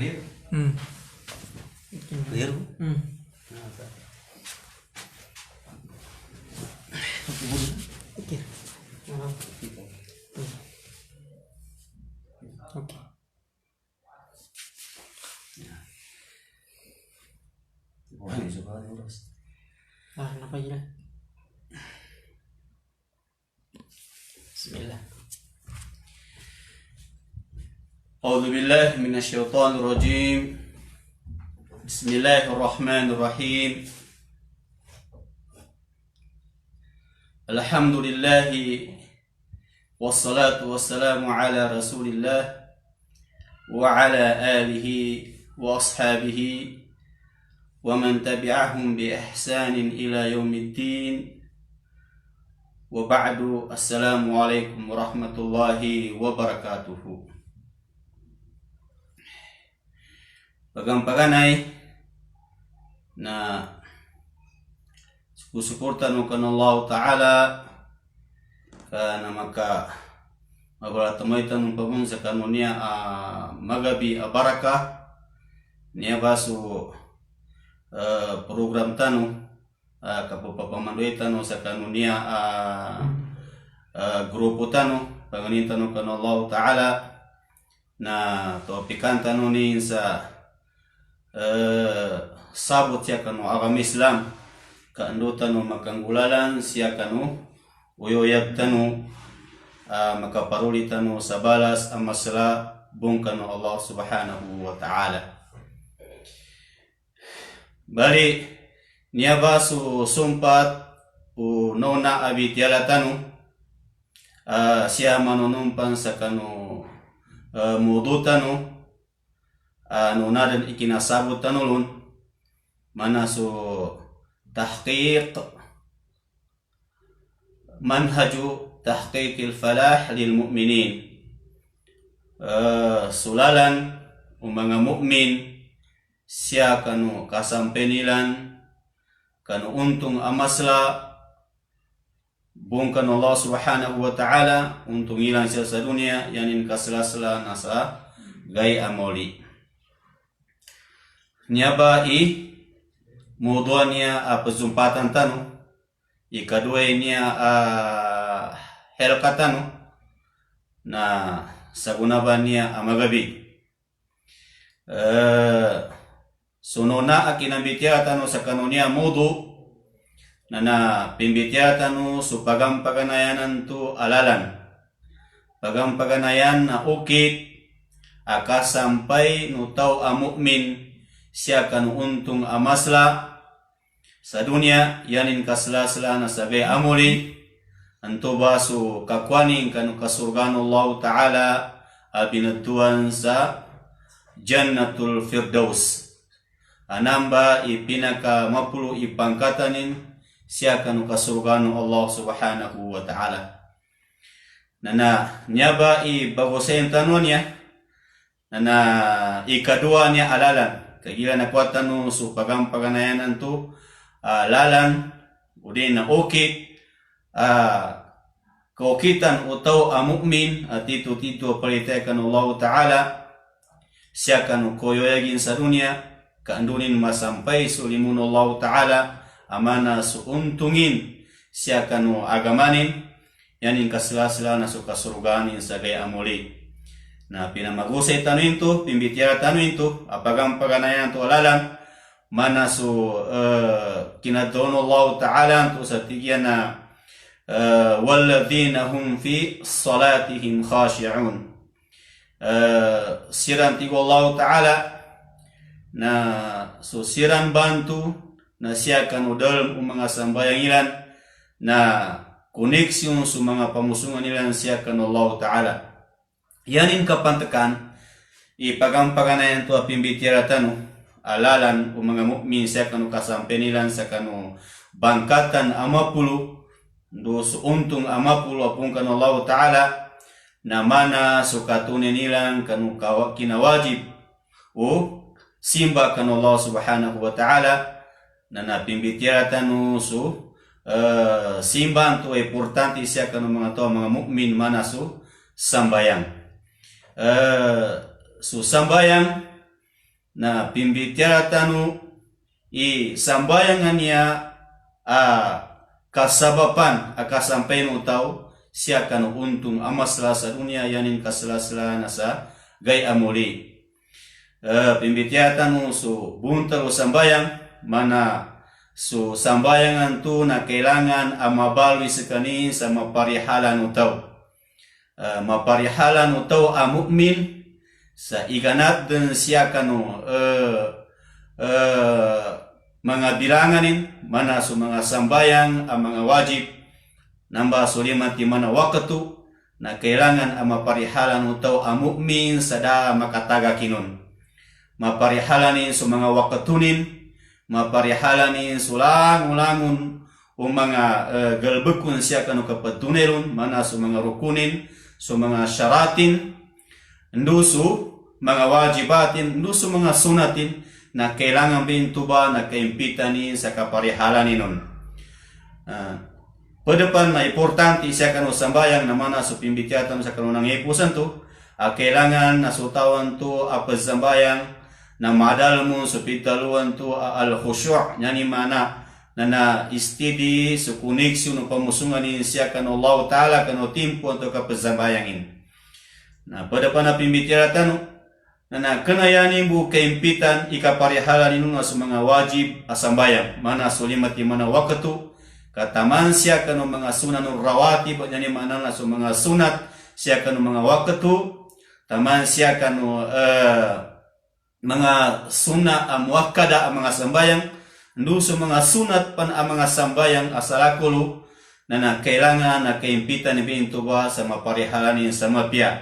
Clear? Hmm. Clear? Oke. Oke. Wah, bisa banget terus. Kenapa aja? Bismillah. أعوذ بالله من الشيطان الرجيم. بسم الله الرحمن الرحيم. الحمد لله والصلاة والسلام على رسول الله وعلى آله وأصحابه ومن تبعهم بإحسان إلى يوم الدين وبعد. السلام عليكم ورحمة الله وبركاته. Pagang-paganay na susuportan mo kan Allah Ta'ala ka na magbalatamoy tanong pabun sa kanunia magabi a baraka niya baso program tanong kapapamandoy tanong sa kanunia grupo tanong panganin tanong kan Allah Ta'ala na topikan tanong ni sa sabot siya kanu agama Islam kaandutan no makanggulalan siya kanu uyoyab tanu makaparuli tanu sa balas ang masala bung kanu Allah Subhanahu wa Ta'ala. Bali niya ba su sumpat u nona abitiala tanu siya manunumpan sa kanu mudu tanu nunadan ikinasabot tanulun mana su tahqiq manhaju tahqiqil falah lil mu'minin sulalan mga mukmin siya kanu kasampenilan kanu untung amasla bung kanu Allah Subhanahu wa Ta'ala untung ilang siya sa dunia yanin kasla-sla nasa gay amoli. Nyaba muduan niya pesumpatan tanu ikadua niya helka tanu na sagunaban niya amagabi sunona akinambitya tanu sa kanunia mudu na pimbitya tanu supagam paganayanan tu alalan pagam paganayan na ukit akasampai nutaw amukmin siya kanu untung amasla sa dunia yanin kasla-sla na sagay amuli anto baso kakwaning kanu kasurgan Allah Ta'ala abinatuan sa Jannatul Firdaus anamba ipinaka mapulu ipangkatanin siya kanu kasurgan Allah Subhanahu wa Ta'ala nana nyaba bagosayin tanunya nana ikadua niya alalan kagila na kuwatan no so paganayanan to lalan udin na okit kaukitan utaw mu'min at ito palitay kan Allah Ta'ala siya kanu koyoyagin sa dunia kaandunin masampay sulimun Allah Ta'ala amana suuntungin siya kanu agamanin yanin kasla-sla na so kasuruganin sa gaya amuli na pinamagusay tanuin to, pimbitya tanuin to, apagam paganayan to alalan, mana so kinadon Allah Ta'ala to sa tigyan na walladhina hum fi salatihim khashi'un. Siran tigo Allah Ta'ala na so siran bantu na siya kan udal mga sambayang ilan na koneksyon sa mga pamusungan ilan siya kan Allah Ta'ala. Yanin kapantakan ipagampaganayan to apimbitira tanu alalan mga mukmin sa kanu kasampenilan sa kanu bangkatan amapulu do untung amapulu apung kanu Allah Ta'ala na mana sukatunin nilang kanu kinawajib o simba kanu Allah Subhanahu wa Ta'ala na napimbitira tanu so simba to importante siya kanu mga to mga mukmin mana so sambayang. So sambayang na pimbitiara tanu i sambayangannya kasabapan akasampain utau siakan untung amasla sa dunia yanin kasla-sla nasa gay amuli. Pimbitiara tanu su buntar sambayang mana su sambayangan tu na kailangan amabalwi sekanin sa maparihalan utau. Maparihalan utau mu'min sa iganat dan siakano mga bilanganin mana su mga sambayang mga wajib namba sulimati mana waktu na kailangan maparihalan utau mu'min sada makataga kinon. Maparihalanin su mga waktunin, maparihalanin sulang-ulangun mga galbekun siakano kapatunelun mana su mga rukunin, su mga syaratin, ndusu mga wajibatin, ndusu mga sunatin na kailangan bintuba na kaimpitanin sa kaparihalanin. Pedepan na importante siakano sambayang na mana su pimbitiatan sa kanunang ipusan tu, kailangan nasutawan tu sambayang na madalmu su pitaluan tu al-khusyu' yani mana na istidi su koneksi no pamusungan ni siakan Allah Ta'ala kano timpo untuk kapazambayangin. Na pada pana pimbitiaratan na kenayani bu keimpitan ikaparihalan inu na su mga wajib asambayang mana sulimati mana waktu kataman siakan mga sunanur rawatib yani mana na su mga sunat siakan mga waktu taman siakan mga sunnah muakkada mga sambayang nduso mga sunat pan mga sambayang asalakulu na kailangan na kaimpitan ni bintuba sa maparihalan sa mapia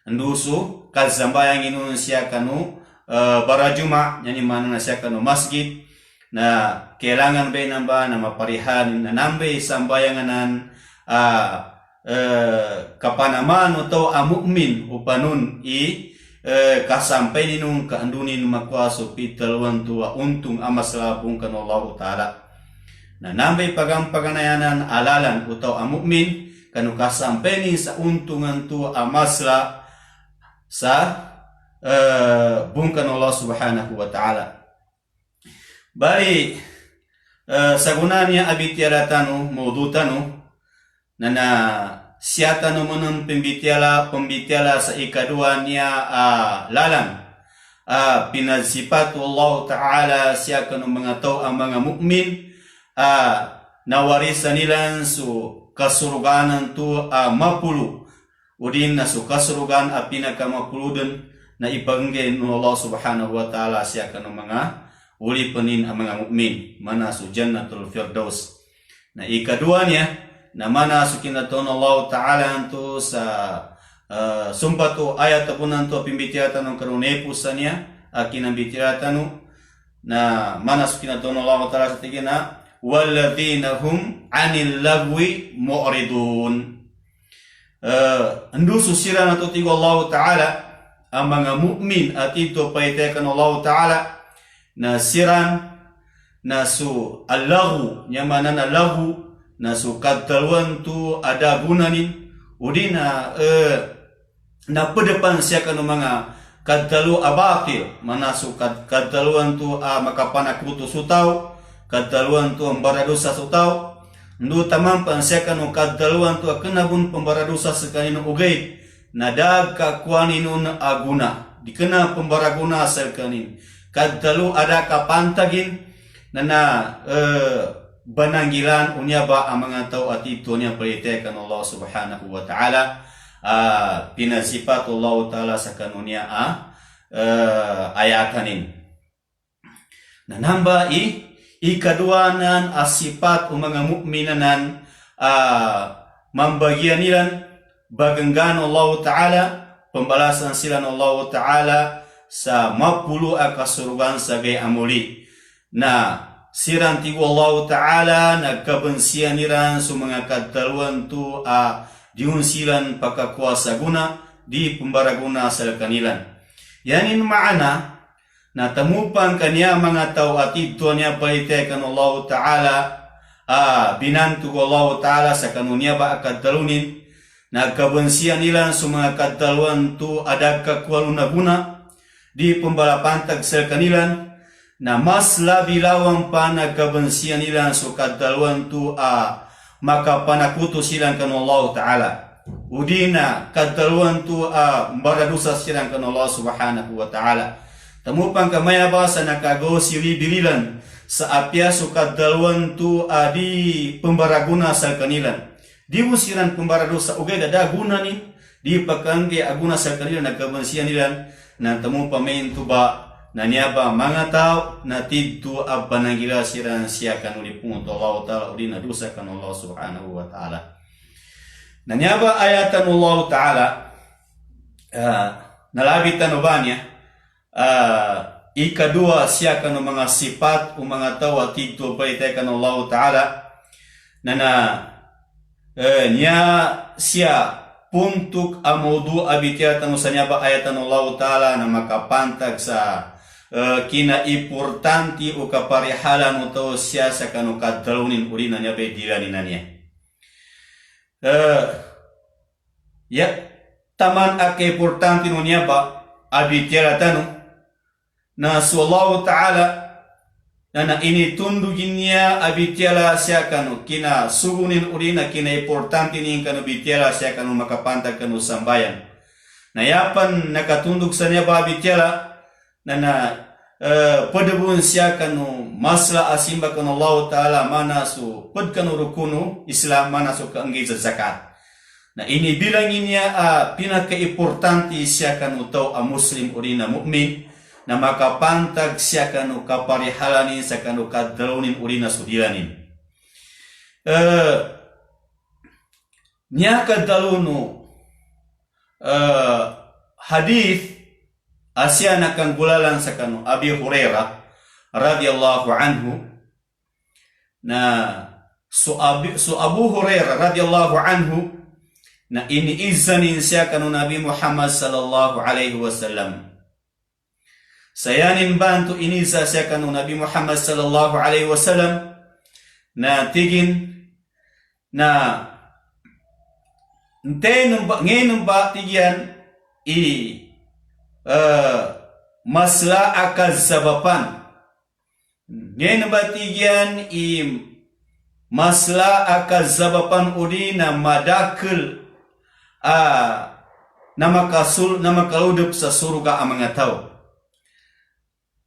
nduso kasambayang inun siya kanu barajuma yani mana na siya kanu masjid na kailangan ba namba na maparihan na nambe sambayanganan kapanaman atau mu'min upanun kasampai ninung kaandunin makwaso pitalwan tua untung amaslapung kan Allah Ta'ala. Na nambay paganayanan alalan utaw mu'min kanu kasampai ni sa untungan tua amasla sa bungkan Allah Subhanahu wa Ta'ala. Bari sagunanya abitiaratanu maudutanu na siata nomonon pembitiala sa ikadua niya lalang pinazipatu Allah Ta'ala siya kanu mga tao ang mga mu'min nawarisan nilan su kasuruganan tu mapulu udin na su kasurugan pinakamapuludun na ibanggen no Allah Subhanahu wa Ta'ala siya kanu mga uli penin ang mga mu'min mana su jannatul firdaus. Na ikadua niya na mana sukinaton Allah Ta'ala anto sa sumpah tu ayat tapunan tu pimbitiatan ng karunepusan niya akinambitiatan na mana sukinaton Allah Ta'ala sa tigina walladhina hum anil lagwi mu'ridun. Andu susira na to tigo Allah Ta'ala ang mga mu'min at ito paitekan Allah Ta'ala na siran na su allahu nyamanan allahu na su kataluan tu ada gunanin udina na pedepan siya kanu mga katalu abatil mana su kataluan tu makapanakbuto sutaw kataluan tu ambaradosa sutaw ndu tamampan siya kanu kataluan tu kenabun pembaradosa sekanin ugay na dag kakwaninun aguna dikena pembaraguna sekanin katalu ada kapantagin na bananggilan unya ba ang mga tao at ito niya palitekan Allah Subhanahu wa Ta'ala pinasipat Allah Ta'ala sa kanunya ayatanin na namba ikaduanan asipat o mga mu'minanan mambagian nilan baganggan Allah Ta'ala pembalasan sila ng Allah Ta'ala sa mapulu akasurugan sa gay amuli na siranti Allah Ta'ala nagkabansiyan niran sa mga kataluan tu diunsilan pagkakuasa guna di pembaraguna sa kanilan. Yanin maana na tamupan kanya mga tao at ito niya paitekan Allah Ta'ala binantu Allah Ta'ala sa kanunya ba akatalunin nagkabansiyan nilan sa mga kataluan tu ada kakualuna guna di pembalapantag sa kanilan na mas labi lawang pa nagkabansiyan nila so kadalwan tu makapanakuto silang kan Allah Ta'ala. Udina kadalwan tu baradusa silang kan Allah Subhanahu wa Ta'ala. Tamupang kamayaba sa nakagaw sili-bililan sa apya so kadalwan tu di pembaraguna sa kanilan. Di usiran pembaradusa ugay guna ni di pakangge aguna sa kanilan nagkabansiyan nila na tamupa main tu ba na niaba mga tao na tidto abanangila siran siya kanulipung to Allah Ta'ala uli na dusa kan Allah Subhanahu wa Ta'ala. Na niaba ayatan Allah Ta'ala nalabitan ubanya ikadua siya kan mga sifat o mga tao at tidto paitay kan Allah Ta'ala na niya siya puntuk amudu abitiyatan sa niaba ayatan Allah Ta'ala na makapantag sa kina importanti o kaparihalan mo to siya sa kanu kaddalunin uri na niya bedilani na niya. Ya, taman ake importanti no niya ba abitira tano na su Allah Ta'ala na initundugin niya abitira siya kanu kina sugunin uri na kina importanti ni kanu abitira siya kanu makapantag kanu sambayan. Nayapan nakatundug sa niya ba abitira na padabun siya kanu masla asimba kanu Allah Ta'ala mana su pad kanu rukunu Islam mana su kaanggi sa zakat. Na inibilangin niya pinaka-importante siya kanu tao Muslim uri na mu'min na makapantag siya kanu kaparihalanin sa kanu kaddalunin uri na sudilanin. Niya kaddaluno hadith Asya nakanggulalan sa kanu Abi Hurairah radhiyallahu anhu na Abu Hurairah radhiyallahu anhu na iniizanin siya kanu Nabi Muhammad sallallahu alaihi wasallam. Sayanin bantu iniza siya kanu Nabi Muhammad sallallahu alaihi wasallam na tigin na ngayon ba tigyan masla akal sabapan ngayon batigyan masla akal sabapan uri na madakil na makaludup sa surga ang mga tao.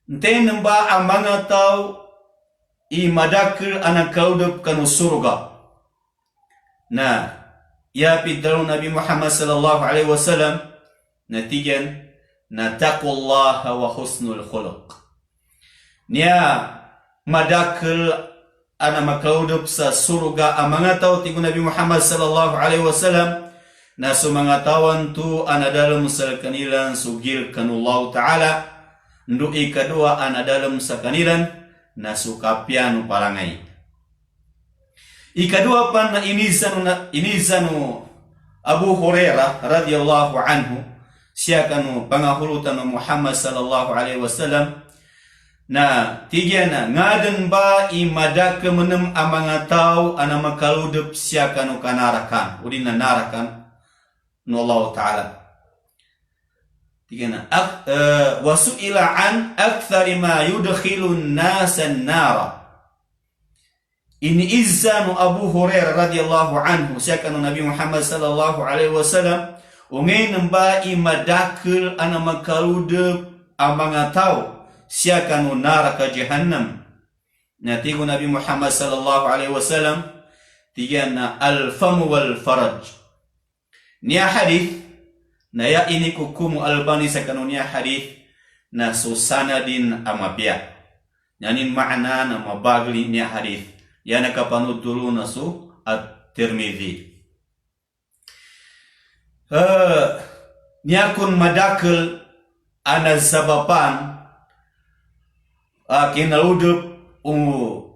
Ngayon ba ang mga tao madakil ang nakaludup kanu surga na yapid daw Nabi Muhammad sallallahu alaihi wasallam natigan na taqwallaha wa husnul khuluq. Niya madakil ana makaudup sa surga ang mga tao tigo Nabi Muhammad sallallahu alaihi wasallam na sa mga tawan tu ana dalam sa kanilan sugil kanullahu ta'ala ndu ikadua ana dalam sa kanilan na sukapyanu parangay. Ikadua pa na inizanu Abu Hurairah radhiyallahu anhu siya kanu pangahulutan ng Muhammad sallallahu alaihi wasallam na tigyan na ngadan ba imadaka menem ang mga tao ana makaludup siya kanu kanarakan udin na narakan no Allah Ta'ala. Tigyan na wasu'ila an akthari ma yudkhilun nasan nara. Iniizanu Abu Hurairah radhiyallahu anhu siya kanu Nabi Muhammad sallallahu alaihi wasallam ngayon ba imadakil ana makaludup ang mga tao siya kanu naraka jahannam. Na tigo Nabi Muhammad sallallahu alaihi wasallam tiga na al-famu wal faraj. Niya hadith na ya ini kukumu Albani sa kanu niya hadith na susana din amabya. Yanin makna na mabagli niya hadith. Yan nakapanood dulu na su at Tirmidhi. Niya kun madakil ana sabapan kinaludup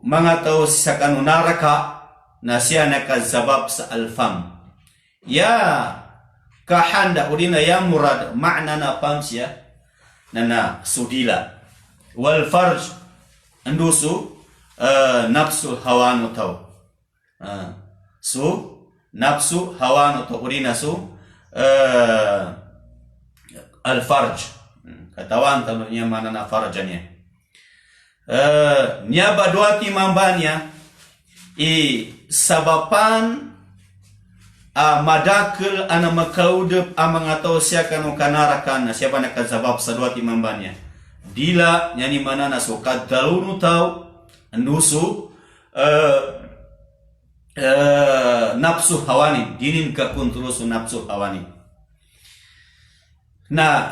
mga tao sa kanu naraka na siya nakazabab sa alfam. Ya kahanda udina ya murad makna na pam siya na sudila wal farj andusu nafsu hawanu tau nafsu hawanu tau udina su al farj katawan tanunya mana na farjanya nya badwati mambanya sabapan madakil ana makaudep amangatau siakan kanarakan siapa nak sabab sadwati mambanya dila nyani mana na sukat dalunu tau nusu nafsu hawani dinin ka kunturusu nafsu hawani na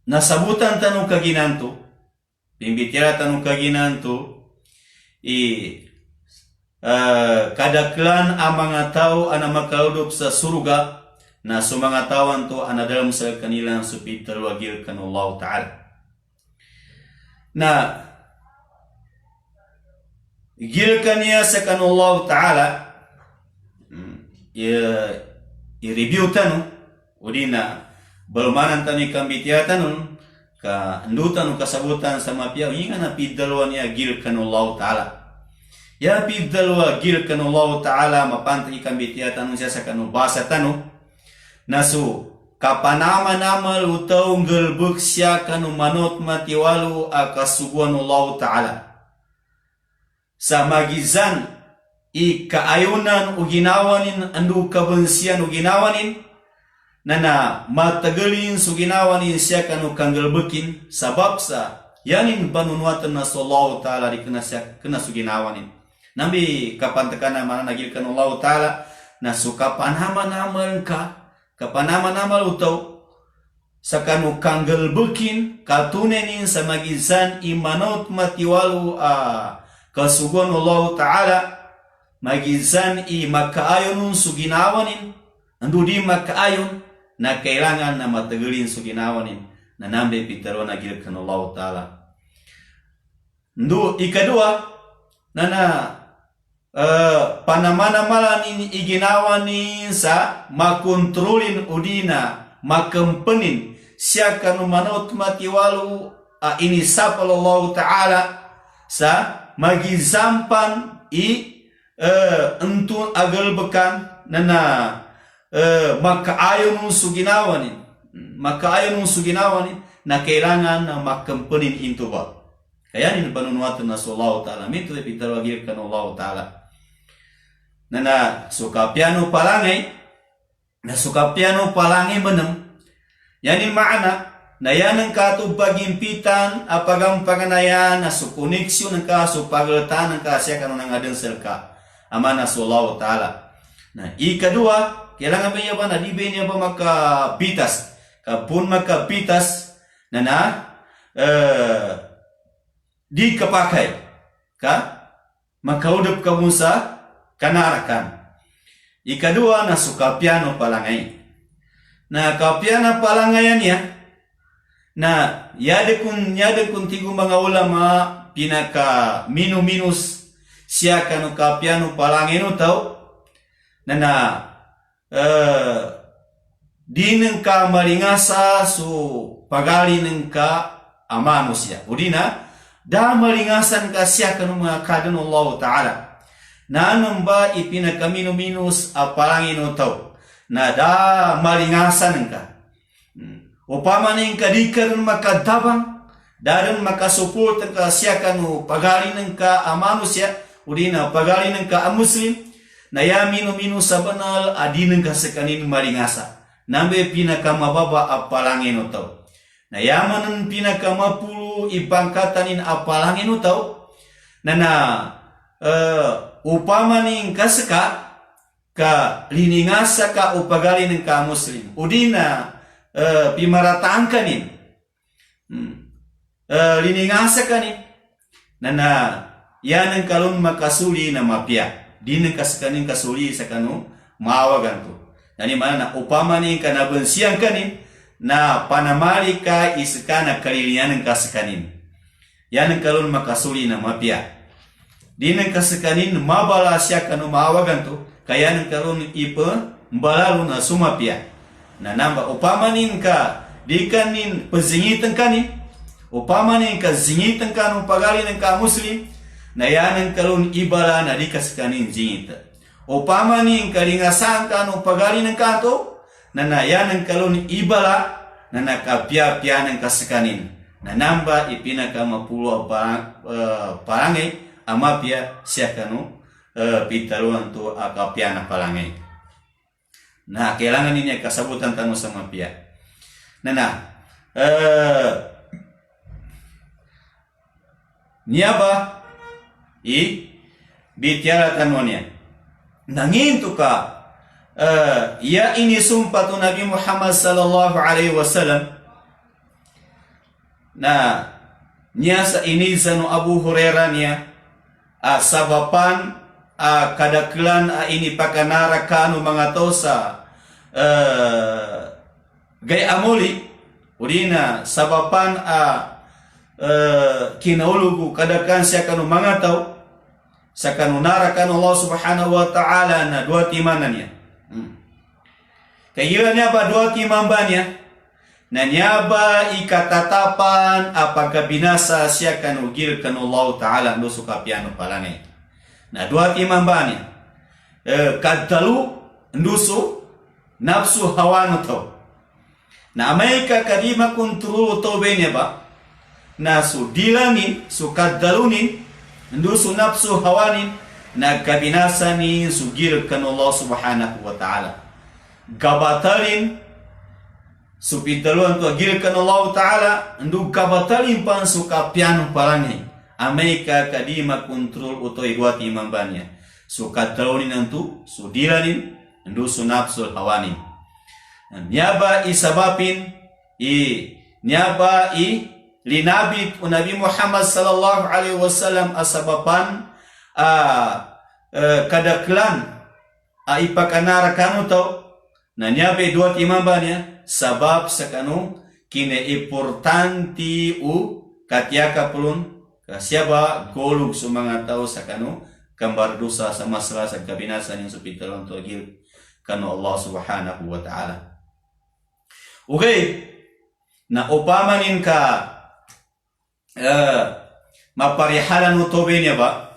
nasabutan tanu kaginantu pimbitira tanu kaginantu kadaklan amangatau ana makaudup sa surga na sumangatawan tu ana dalam sa kanilang supital wagil kan Allah Ta'ala na gilkan niya sa kan Allah Ta'ala i-review tanu udina balmanan tani kambitia tanun ka andutan kasabutan sama piaw inga na pidalwa niya gilkan Allah Ta'ala ya pidalwa gilkan Allah Ta'ala mapantay kambitia tanun siya sa kanu basa tanu nasu kapanama-nama utaw ngelbuk siya kanu manot matiwalu akasuguan Allah Ta'ala sa magizan kaayunan uginawanin andu kabensian uginawanin nana matagalin suginawanin siya kanu kanggelbekin sabab sa yanin banunuatan na sallallahu ta'ala di kena suginawanin nambi kapantakana mana nagilkan Allah Ta'ala na sukapanama-nama kapanama-nama utaw sa kanu kanggelbekin katunenin sa magizan imanot matiwalu kasuguan Allah Ta'ala magizan makaayon suginawanin andu di makaayon na kailangan na matagalin suginawanin na nambe pitaro na gilkan Allah Ta'ala andu ikadua nana panamana-malanin iginawanin sa makontrolin udina makampenin siya kanu manot matiwalu inisapal Allah Ta'ala sa magizampan entun agal bekan nana makaayon suginawanin na kailangan na makampenin into ba kaya ni panunuatan na sallallahu ta'ala minto ipitalwagir kan Allah Ta'ala nana sukapiano palangay benem yanin maana na yan ang katubagimpitan apagang panganayan na sukoneksyon ng ka supaglatan ng ka siya kanong nangadensel ka ama na sallallahu ta'ala na ikadua kailangan ba niya ba na di ba niya ba makapitas kapun makapitas na di kapakai ka makaudap ka mo sa kanarakan ikadua na sukapiano palangay na kapiano palangayan niya na yade kun tigu mga ulama pinaka minus siya kanu kapiano palangino tau na di neng ka malingasa su pagali neng ka amano siya udina da malingasan ka siya kanu mga kadan Allah Ta'ala na namba ipinaka minus apalangino tau na da malingasan ka upama ning kadikaran makadabang daran makasupport ka siya kanu pagali ng ka manusia udina pagali ng ka muslim na ya minu sa banal adinang ka sa kanin maringasa nambe pinakamababa apalangin utaw na yaman pinakamapulu ipangkatanin apalangin utaw na upama ning kasaka ka liningasa ka upagali ng ka muslim udina pimarataan kanin liningasa kanin na yan ang kalon makasuli na mapya di nang kaskanin kasuli sa kanu maawagan to nani mana na upama ni kanabensiang kanin na panamali ka iska na kalilian ng kaskanin yan ang kalon makasuli na mapya di nang kaskanin mabala siya kanu maawagan to kaya nang kalon ipa mbalalo na sumapya na namba upama nin ka di kanin pazingitan kanin upama nin ka zingitan kanong pagali ng ka muslim na yan ang kalon ibala na di kas kanin zingita upama nin kalingasan kanong pagali ng kanto nana yanang kalun ibala nana kapia-pia nang kasekanin na namba ipina kama pulo parangai ama pia siakanu pitaluan tu kapia na parangai. Nah kelangan ini kasabutan tanu sama pia nana niaba bitiara tanunya nangin tu ka ya ini sumpah tu Nabi Muhammad sallallahu alaihi wasallam. Nah nyasa ini zanu Abu Hurairah nya sabapan kadaklan ini pakanara kanu mangatosa gay amuli urina sabapan kinaulugu kadakan siakanu mangatau sakanu narakan Allah subhanahu wa ta'ala na dua timanannya kayiranya apa dua timambanya na nyaba ikatatapan apakah binasa siakan ugirkan Allah ta'ala ndo suka piano palangai na dua timambanya kadalu ndusu nafsu hawanu tau na amaika kadima kontrolu tau benya ba na su dilanin su kadalunin ndusu nafsu hawanin na kabinasani sugirkan Allah subhanahu wa ta'ala gabatalin supitaluan tu agirkan Allah ta'ala ndu gabatalin pan suka piano parangai Amerika kadima kontrol utoi dua timambanya suka dalunin nantu sudilanin ndusu nafsu hawanin nyaba isabapin nyaba linabi Nabi Muhammad sallallahu alaihi wasallam asabapan kadaklan ipakanara kanu tau na nyabe dua timambanya sabab sakanu kine importanti katiaka pulun kasiaba golug sumanga tau sakanu gambar dosa sama selasa kabinasan yang supitalan tu agil kanu Allah subhanahu wa ta'ala. Okay, na upamanin ka maparihalan utobenya ba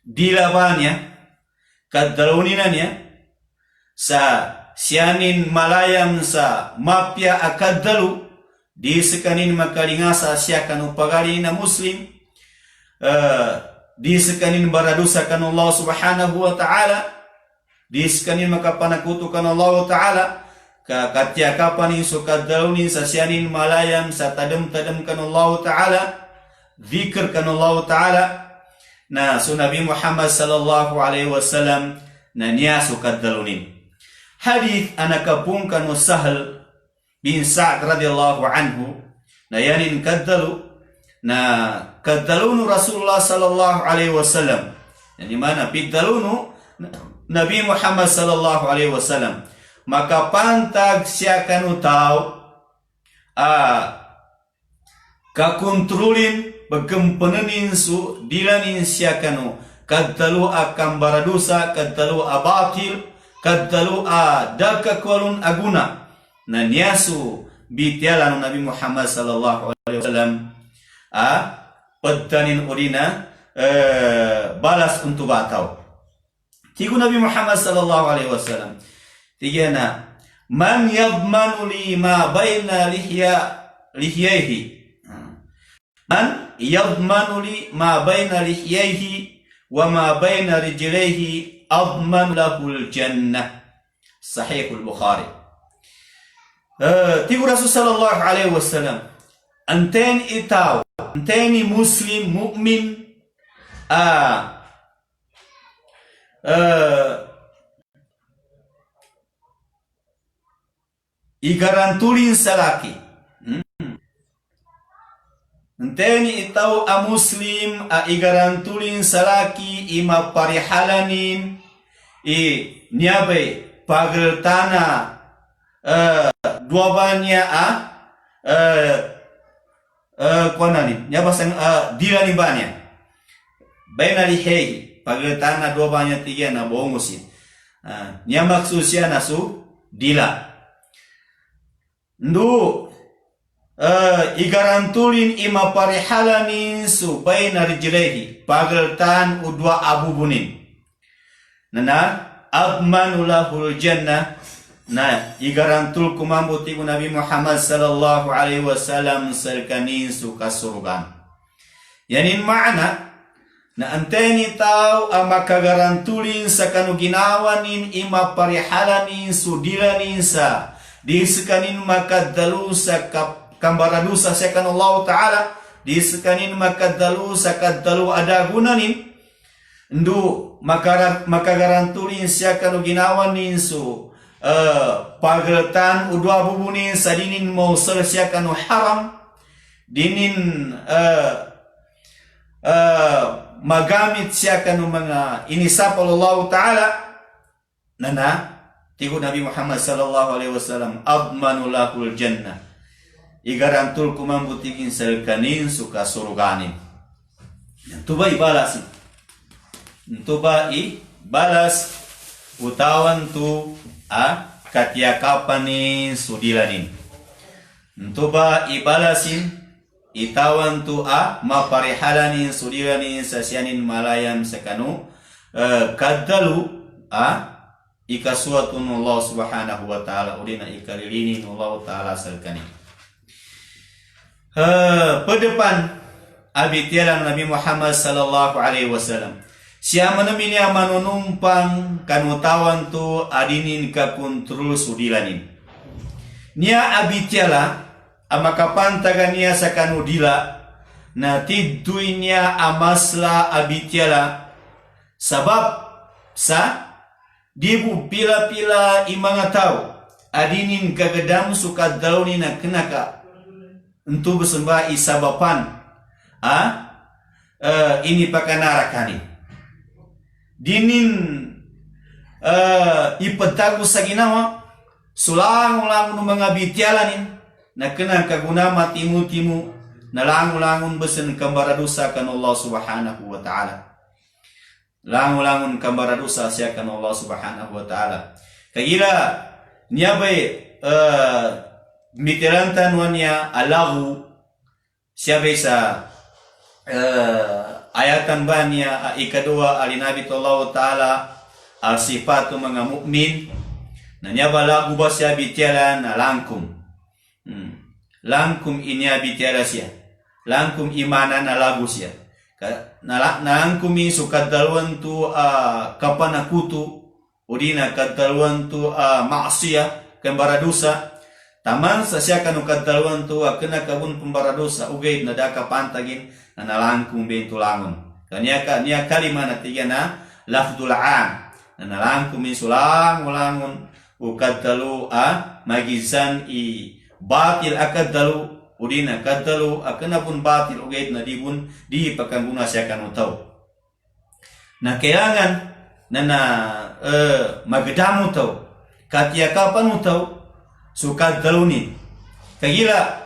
dilabanya kadalauninanya sa sianin malayam sa mapya akadalu di sekanin makalingasa siakan upagari na muslim di sekanin baradusa kan Allah subhanahu wa ta'ala di sekanin makapanakutukan Allah ta'ala katia kapan suka daunin sa sianin malayam sa tadem kan Allah ta'ala zikir kan Allah ta'ala na su Nabi Muhammad sallallahu alaihi wasallam na niya suka daunin hadith anakapung kan Sahal bin Sa'd radhiyallahu anhu na yanin kaddalu na kaddalunu Rasulullah sallallahu alaihi wasallam yani mana piddalunu Nabi Muhammad sallallahu alaihi wasallam maka pantag siya kanu tau kakontrolin bagempenenin su dilanin siya kanu kaddalu akam baradusa kaddalu abatil kaddalu daka kwalun aguna na niyasu bitialan Nabi Muhammad sallallahu alaihi wasallam paddanin urina balas untuk batau tigu Nabi Muhammad sallallahu alaihi wasallam tigana man yadmanu li ma baina lihyaihi man yadmanu li ma baina lihyaihi wa ma baina rijlaihi adman lahul jannah sahihul Bukhari. Tigu Rasul sallallahu alaihi wasallam anten itau anteni muslim mukmin igarantulin salaki enteni itau muslim igarantulin salaki ima parihalanin niabe pageltana duabanya konani nyabasang dilani banya baina lihehi pageltana duabanya tiga na bongusin nyamak susia nasu dila ndu igarantulin ima parihalanin su baina rijlehi pageltan udua abubunin nana admanu lahul jannah na igarantul kumambu tigu Nabi Muhammad sallallahu alaihi wasallam serkanin suka surgan. Yanin ma'ana na anteni tau ama kagarantulin sa kanu ginawanin ima parihalanin sudilanin sa disekanin makadalu sa kambaradusa sa kanu Allah Ta'ala disekanin makadalu sa kadalu adagunanin ndu makagarantulin sa kanu ginawanin su pageltan udua bubunin sa dinin mausal sa kanu haram dinin magamit siya kanu mga inisap Allah Ta'ala nana tigo Nabi Muhammad sallallahu alaihi wasallam admanu lakul jannah igarantul kumambutikin selkanin suka suruganin tuba ibalas utawan tu katiakapanin sudilanin tuba ibalasin itawan tu maparihalanin sudilanin sasyanin malayam sekanu kadalu ikasuatun Allah subhanahu wa ta'ala udina ikalilinin Allah ta'ala salkani pedepan abitialan Nabi Muhammad sallallahu alaihi wasallam siya manamini amanunumpang kanutawan tu adinin kakuntrul sudilanin nia abitiala amakapantaga nia sa kanudila na tidduy niya amasla abitiala sabab sa dibu pila-pila imanga tau adinin kagadam suka dauni na kenaka untuk bersembah isabapan ini pakanarakani dinin ipetagu sa ginawa sulang-ulang mga bitialanin na kena kaguna matimu-timu na langun-langun besen kambaradusa kan Allah subhanahu wa ta'ala langun-langun kambaradusa siya kan Allah subhanahu wa ta'ala kagila niya bay mitirantan wanya alagu siya bay sa ayatan ba niya ikadua alinabi to Allah ta'ala al sifatu mga mu'min na niya ba lagu ba siya bitialan na langkum langkum inya bitiala siya langkum imanan na lagu siya nalangkumi su kadalwan tu kapanakutu udina kadalwan tu maksiat kembaradusa taman sasya kanu kadalwan tu kena kabun pembaradusa ugay nadaka pantagin na nalangkum bentu langon kanya kalima na tiga na lafdul am na nalangkumi sulang ulangon ukadalu magizan i batil akadalu udina kadalu akana pun batil ugait na dibun di pakangguna siya kanutaw na kailangan na magdamu taw katiyakapan mo taw so kadalu ni kagila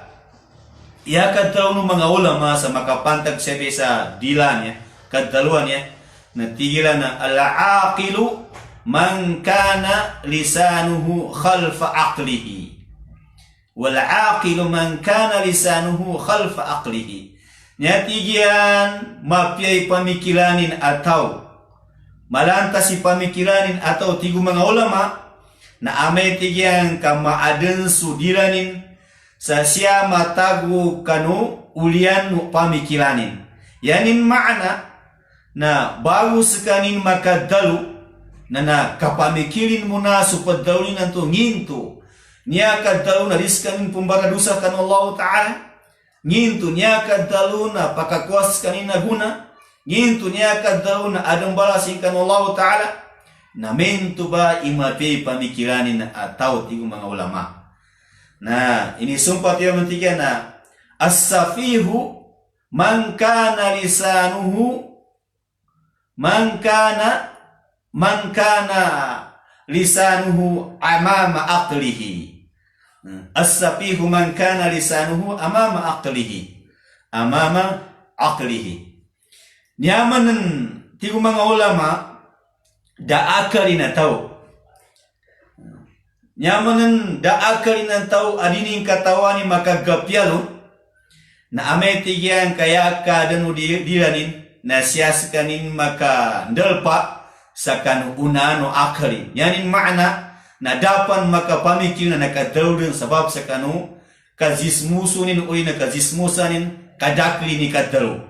iya kadalu no mga ulama sa makapantag siya sa dila niya kadaluan niya na tigila na al-aqilu man kana lisanuhu khalfa aqlihi wal-aqilu man kana lisanuhu khalfa aqlihi nyatigian mapiyay pamikilanin atau malantas si pamikilanin atau tigu mga ulama na amay tigian kamaaden sudiranin sa siya matagu kanu ulian no pamikilanin yanin maana na bago sekanin makadalu na kapamikilin mo na supadawin nanto nginto niya kadalu na riskanin pumbaradusa kan Allah Ta'ala nginto niya kadalu na pakakuas kanin na guna nginto niya kadalu na adang balasin kan Allah Ta'ala na mento ba imapay pamikilanin na ataw tigo mga ulama na inisumpat yung mantiga na as-safihu man kana lisanuhu man kana lisanuhu amama aqlihi as-safihu man kana lisanuhu amama aqlihi niyamanan tigo mga ulama daakari na tao nyamanan daakari na tao adinin katawani makagapyalo na ame tigian kaya kadanu diranin na siyasakanin maka ndalpa sa kanu unano akari yanin maana na dapan maka pamikir na nakadaludin sebab sakanu kazismusunin uina kazismusanin kadakli ni kadalu.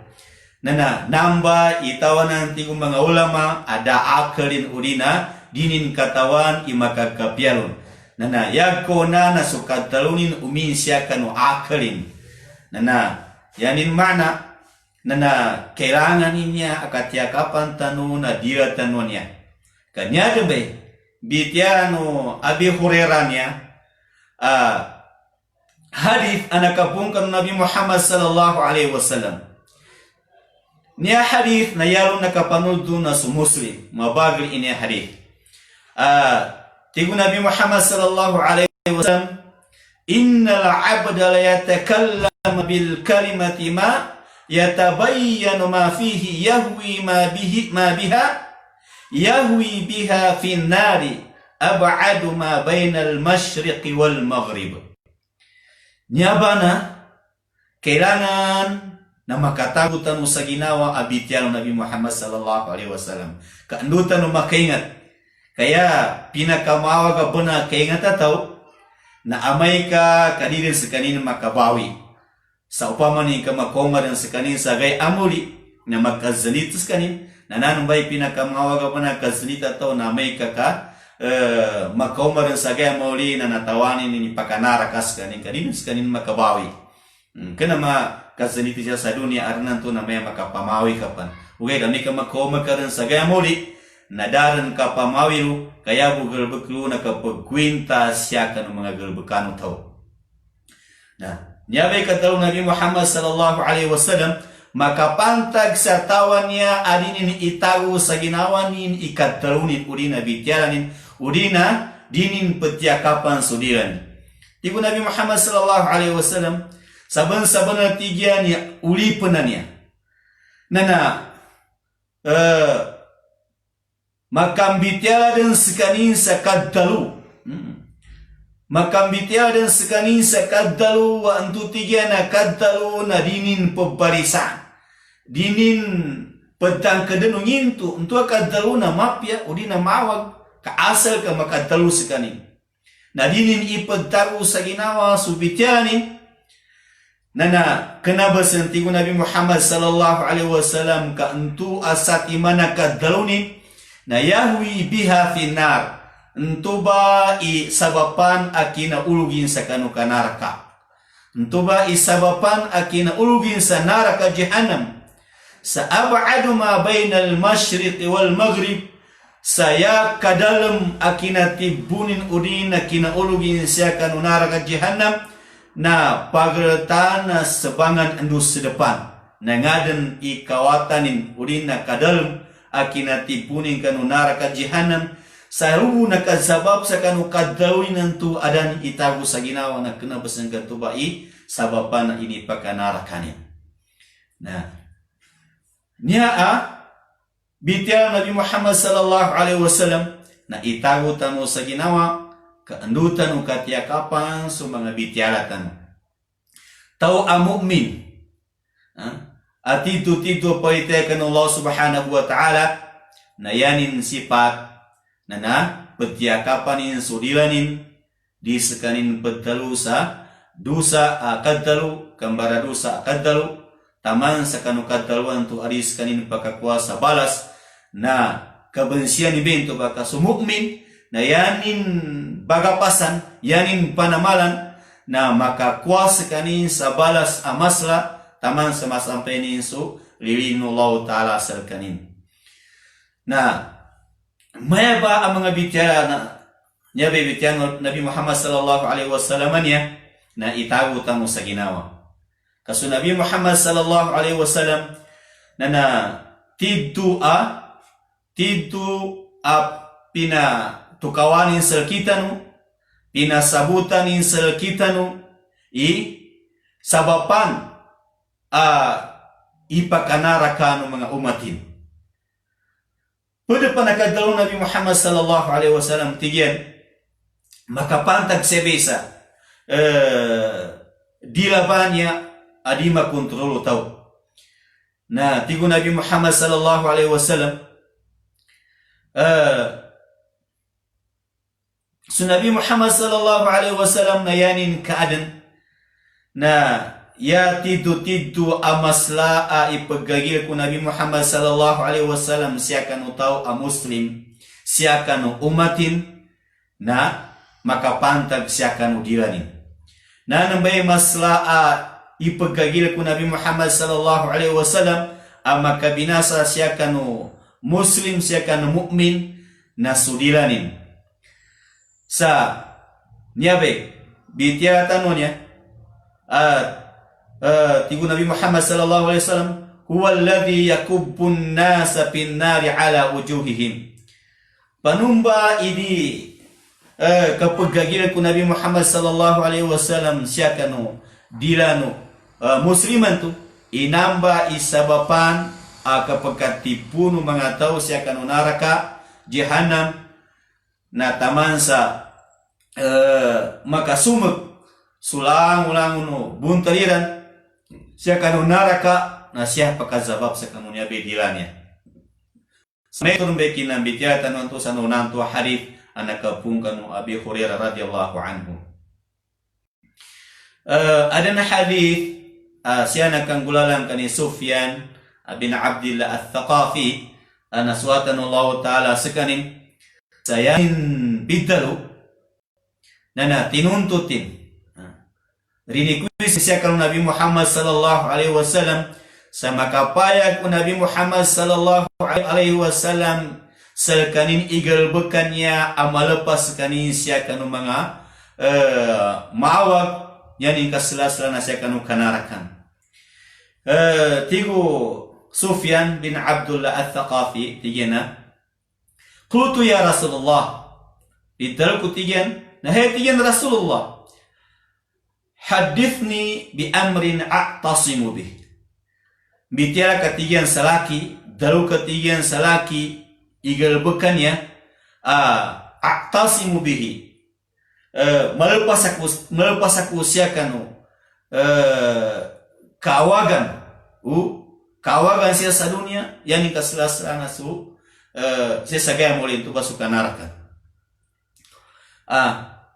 Nana namba itawanan tigu mga ulama ada akalin urina dinin katawan imaka kapialun. Nana yakona na sukatalunin umin siakanu akalin. Nana yanin mana nana kailangan niya akatiakapan tanu na dira tanunya. Kanya debe bitiano Abi Hurairah niya hadith anakapungkan Nabi Muhammad sallallahu alaihi wasallam. Nia hadith na yalo nakapanudu na su Muslim mabagil ini hadith. Tigu Nabi Muhammad sallallahu alaihi wasallam, innal abda la yatakallam bil kalimati ma yatabayyanu ma fihi yahwi ma biha yahwi biha fin nari ab'adu ma bainal masyriqi wal maghrib. Nyabana kailangan na makatagutan mo sa ginawa abityan ng Nabi Muhammad sallallahu alaihi wasallam. Kaandutan mo makaingat. Kaya pinakamawa ka po na kaingat ataw na amay ka kadidin sa kanin makabawi. Sa upaman ka makomar sa kanin sa gay amuli na magkazalitos kanin. Nananubay pinakamawa ka po na kazalita ataw na amay ka makomar sa gay amuli na natawanin ni pakanarakas kanin kadidin sa kanin makabawi. Kena kasaniti siya sa dunia arnan to na may makapamawi ka pan. Ugay dami ka makoma ka rin sa gaya muli, nadaran ka pamawi ro, kaya bugalbaklo na kapagkwinta siya ka ng mga galbakano tao. Na, niyabay ka tao Nabi Muhammad sallallahu alaihi wasallam, makapantag sa tawan niya adinin itago sa ginawa nin ikatalunin urina bityaranin, urina dinin petiakapan sudiran. Tigo Nabi Muhammad sallallahu alaihi wasallam, saban-saban na tigyan niya, ulipan na niya. Makambitya din sekanin sa kaddalu. Makambitya din sekanin sa kaddalu, wa antu tigyan na kaddalu na dinin pabarisan. Dinin pedang kadenungin tu, untuk kaddalu na mapya, o di na mawag, kaasal ka makaddalu sekanin. Na dinin ipagtaru sa ginawa, subityanin, nana kenapa sentiku Nabi Muhammad sallallahu alaihi wasallam ka entu asat imana kadalunin na yahwi biha finar entu ba i sabapan akina ulugin sa kanu kanaraka entu ba i sabapan akina ulugin sa naraka jahannam sa ab'adu ma bainal masyriq wal maghrib saya kadalam akina tibunin udin akina ulugin sa kanu naraka jahannam na pagertan na sebangan endus sedepan na ngaden ikawatanin urin na kadalem akina tipunin kanu naraka jahannam saru na kasabab sa kanu kadawin nantu adan itagu sa ginawa na kena besan katubai sababan na ini pakanarakanin. Nah niya bitia Nabi Muhammad sallallahu alaihi wasallam na itagu tanu sa ginawa kaandutan o katiakapan sa mga bityalatan. Tao ang mu'min. At ito pa ite kan Allah subhanahu wa ta'ala na yanin sifat na petiakapanin sudilanin di sekanin petalu sa dosa akadalu kambara dosa akadalu taman sa kanu kadaluan tu aris kanin pakakuasa balas na kabensian ibento baka sumukmin na yanin bagapasan, yanin panamalan na makakuasa kanin sa balas amasla taman sa masampainin so lilinullahu ta'ala sa kanin. Na maya ba ang mga bityara na niya bityara Nabi Muhammad sallallahu alaihi wasallam niya na itago tamo sa ginawa. Kaso Nabi Muhammad sallallahu alaihi wasallam na tiddu pina tukawanin sa kitanu, pinasabutanin sa kitanu, sabapan ipakanaraka ng mga umatin. Pwede pa nakadalo Nabi Muhammad sallallahu alaihi wasallam tigyan, makapantag sebesa, dilaban niya, adi makontrolo tau. Na tigo Nabi Muhammad sallallahu alaihi wasallam, Nabi Muhammad sallallahu alaihi wasallam na yanin kaadan na ya tidu amasla a ipagagil ku Nabi Muhammad sallallahu alaihi wasallam siya kanu tao a muslim, siya kanu umatin na makapantag siya kanu diranin. Na nambay masla a ipagagil ku Nabi Muhammad sallallahu alaihi wasallam a makabinasa siya kanu muslim, siya kanu mukmin na sudiranin. Sa niyabe bitiya tanonya tigu Nabi Muhammad sallallahu alaihi wasallam huwa alladhi yakubbun nasa fin nari ala wujuhihim. Panumba ini kapagagilan ku Nabi Muhammad sallallahu alaihi wasallam siya kanu dilano musliman tu inamba isabapan kapagkatipu no mga tao siya kanu naraka jahannam na tamansa makasumag sulang-ulang no buntariran siya kanu naraka na siya pakazabab sa kanunya bedilannya. Semaitun bekin ang bityatan untuk sa nunang tuwa harif anak kapung kanu Abi Hurairah radhiyallahu anhu. Ada na hadith siya nakanggulalang kani Sufyan bin Abdillah al-Thaqafi naswatan Allah Ta'ala sekanin sayain bidalu na tinuntutin rinikuis siya kanu Nabi Muhammad sallallahu alaihi wasallam sa makapayag ku Nabi Muhammad sallallahu alaihi wasallam selkanin igalbekan niya amalepas kanin siya kanu mga maawag yanin kaslasla na siya kanu kanarakan. Tigo Sufyan bin Abdullah al-Thaqafi tigena qultu ya Rasulullah bitalku tigen nah tigen Rasulullah hadithni bi amrin a'tasimu bih. Bitiara katigan salaki, daru katigan salaki igalbekannya a'tasimu bihi. Melepas aku siya kanu kawagan siya sa dunia yani kaslasana su siya sagaya muli itu pasukan neraka.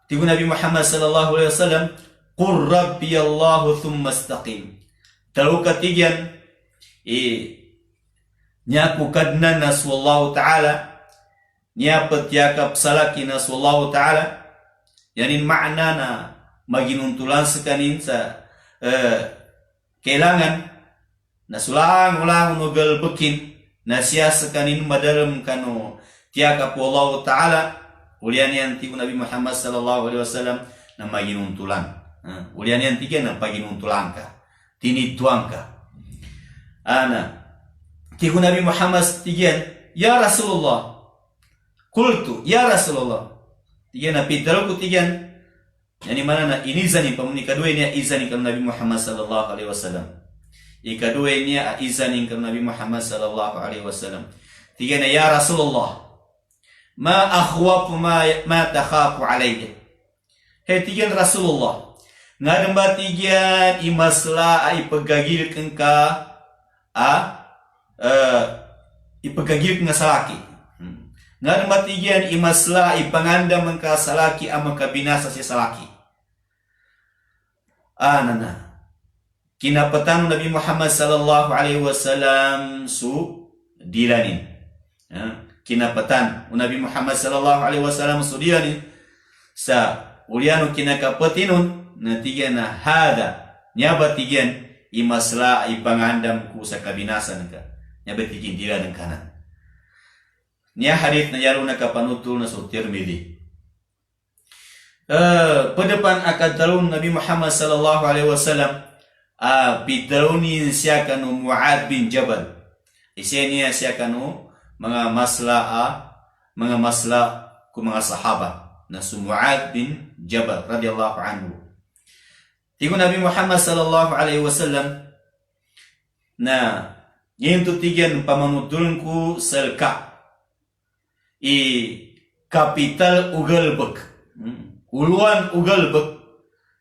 Tigu Nabi Muhammad sallallahu alaihi wasallam qur rabbi Allah thumma istaqim. Tahu katigan nyaku kadna nasallahu ta'ala nya petiakap salaki nasallahu ta'ala yani makna na maginuntulan sekanin sa kailangan nasulang-ulang nugal bekin nasya sekanin madalam kanu tiakap Allah ta'ala ulian yang tigu Nabi Muhammad sallallahu alaihi wasallam na maginuntulan. Ulian yang tiga na paginuntulanka tinituangka tigu Nabi Muhammad tiga ya Rasulullah qultu ya Rasulullah tiga na pitaruku tiga yani mana na inizani pamuni kadua ini izani kan Nabi Muhammad sallallahu alaihi wasallam ikadua ini izani kan Nabi Muhammad sallallahu alaihi wasallam tiga na ya Rasulullah ma akhwafu ma takhafu alayya tiga Rasulullah ngademba tiga imasla ipagagil kengka ipagagil kengka salaki ngademba tiga imasla ipanganda mengka salaki amaka binasa si salaki nana kinapatan Nabi Muhammad sallallahu alaihi wasallam su dilanin kinapatan Nabi Muhammad sallallahu alaihi wasallam su dilanin sa ulianu kinakapatinun na tiga na hada nyaba tigan imasla ipangandam ku sa kabinasan ka nyaba tigin dila ng kanan nya hadith na yaro na kapanutul na sa Tirmidhi. Pedepan akan talun Nabi Muhammad sallallahu alaihi wasallam pitarunin siya kanu Mu'ad bin Jabal isya siya kanu mga masla ku mga sahaba na su Mu'ad bin Jabal radhiyallahu anhu. Tigu Nabi Muhammad sallallahu alaihi wasallam na yaitu tigan pamanutulunku selka kapital ugalbek uluan ugalbek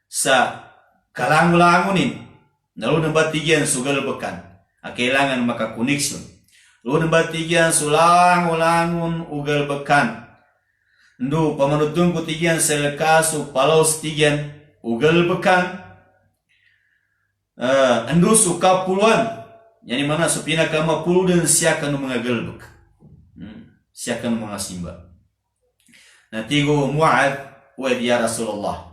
sa kalang-langunin nalu nambat tigan sugalbekan kailangan maka koneksyon lu nambat tigan sulang-ulangun ugalbekan ndu pamanutun ku tigian selkasu palos tigian ugal bekan ndu suka puluan yani mana supina kama pulu dan siakan mengagelbek siakan mengasimba na tigo Mu'ad wa ya Rasulullah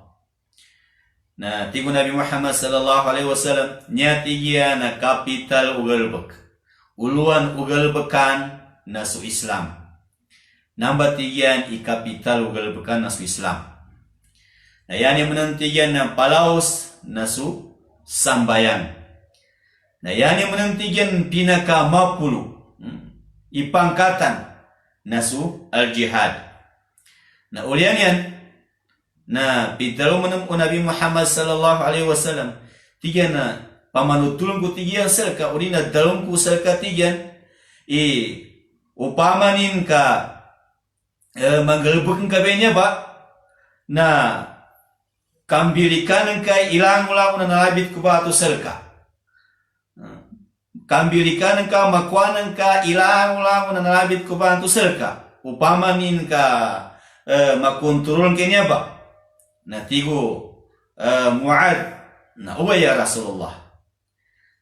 na tigo Nabi Muhammad sallallahu alaihi wasallam nya tigia na kapital ugalbek uluan ugalbekan nasu Islam namba tigian i kapital ugalbekan nasu Islam na yani menantigian na palaus nasu sambayan na yani menantigian pinaka mapulu ipangkatan nasu al-jihad na ulianian na pitalo menemu Nabi Muhammad sallallahu alaihi wasallam tiga na pamanutulung ku tiga selka urina dalung ku selka tiga upamanin ka manggelbuk ka benya ba na kambilikan ka ilang ulang na nalabit ku batu selka kambilikan ka makwanan ka ilang ulang na nalabit ku batu selka upamanin ka makontrol kenya ba na tigo Mu'ad na uwa ya Rasulullah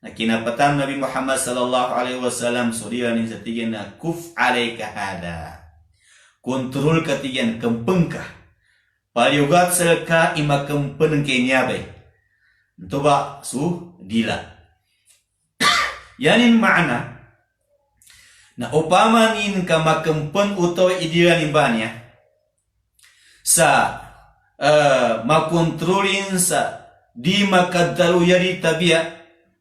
na kinapatan Nabi Muhammad sallallahu alaihi wasallam suriran sa tigan na kuf alayka hada kontrol katigan kempengka paliugat selka ima kempen kenya bay ito ba su dila yanin makna na upamanin ka makempen utaw idiran imbanya sa makontrolin sa di makadalu yari tabia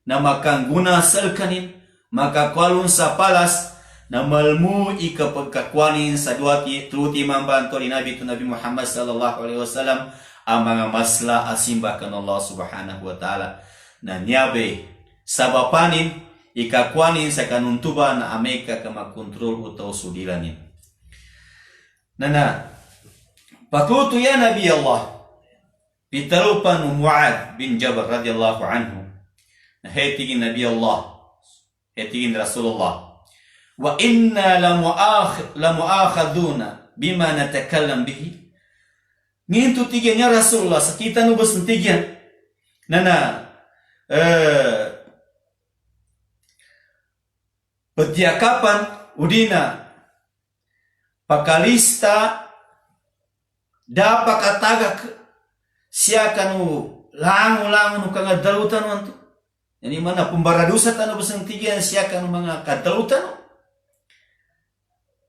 na makangguna selkanin makakwalun sa palas na malmu ikapagkakwanin sa duati truti mambanto ni Nabi Muhammad sallallahu alaihi wasallam ang mga masla asimbakan Allah subhanahu wa ta'ala na niyabe sabapanin ikakwanin sa kanuntuba na ameka ka makontrol utaw sudilanin nana Fakultu ya Nabi Allah pitalupan Mu'ad bin Jabal radhiyallahu anhu na hetigin Nabi Allah hetigin Rasulullah wa inna lamu'akhaduna bima natakallam bihi ngintu tiganya Rasulullah sakita nubas ntigian nana petiakapan udina pakalista dapat kataga siakan langu kanga dalutan wantu yani mana pembaradusa tanu beseng tigian siakan mga kadalutan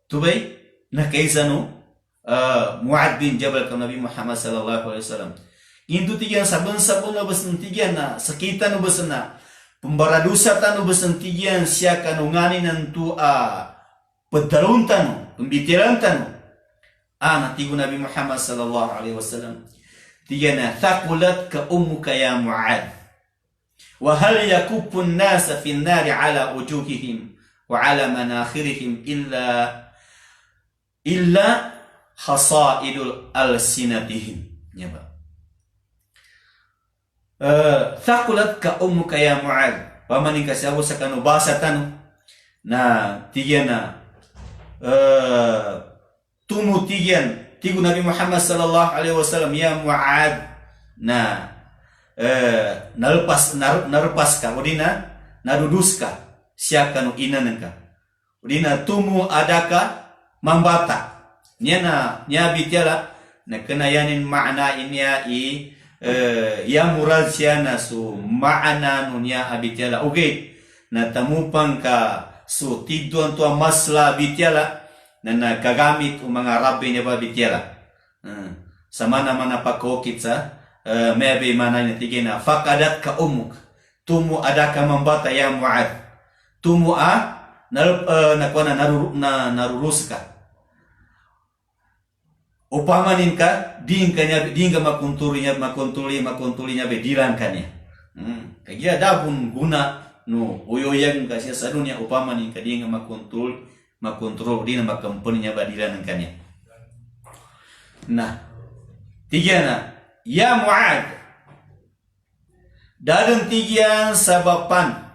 tubay na kaisanu Mu'ad bin Jabal ka Nabi Muhammad sallallahu alaihi wasallam intu tigian sabun na beseng tigian na sakita no beseng na pembaradusa tanu beseng tigian siakan ngani nantu pedaluntan pembitiran tanu natigo Nabi Muhammad sallallahu alaihi wasallam tigana thaqulat ka ummuka ya Mu'ad wa hal yakubbu an-nas fi an-nar ala wujuhihim wa ala manakhirihim illa hasaidul alsinatihim ya ba thaqulat ka ummuka ya Mu'ad pamanin kasabu sa kanu basa tanu na tigana tumu tigu Nabi Muhammad sallallahu alaihi wasallam ya Mu'ad na narpas ka udina naduduska siakan inanka udina tumu adaka mambata nya bitiala na kenayanin makna inya ya murad siana su makna nunya abitiala uge na tamupang ka su tidon tua masla bitiala na kagamit o mga rabbi niya ba bitiala sa mana pakokit sa maybe mana natigin na fakadat ka umuk tumu ada ka mambata ya Mu'ad tumu narurus ka upamanin ka din ka makuntuli bediran kanya kaya dabun guna no uyoyang kasi sa dunia upamanin ka din ka makontrol di nama company-nya badilan kanya. Nah, tiga na ya Mu'ad dalam tigian sabapan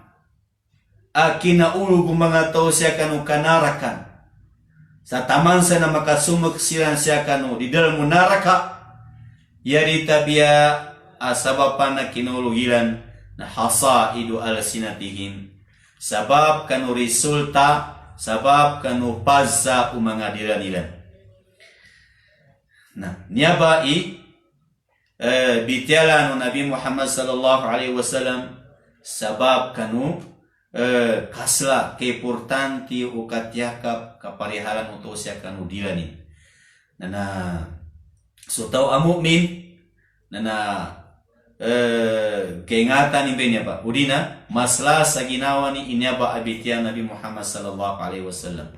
akina ulu mga tao siya kanu kanarakan sa taman sa na makasumag silang siya kanu di dalam neraka yari tabia asabapan na kinulugilan na hasaidu alsinatihim sabab kanu resulta sabab kanu pazza umangadilan ilan. Nah, niaba bitiala no Nabi Muhammad sallallahu alaihi wasallam sabab kanu kasla keimportanti ukatiakap kaparihalan untuk siya kanu dilani. Nana so tau mukmin nana keingatan ibenya Pak udina maslah sa ginawa ni inyaba abitiya Nabi Muhammad sallallahu alaihi wasallam.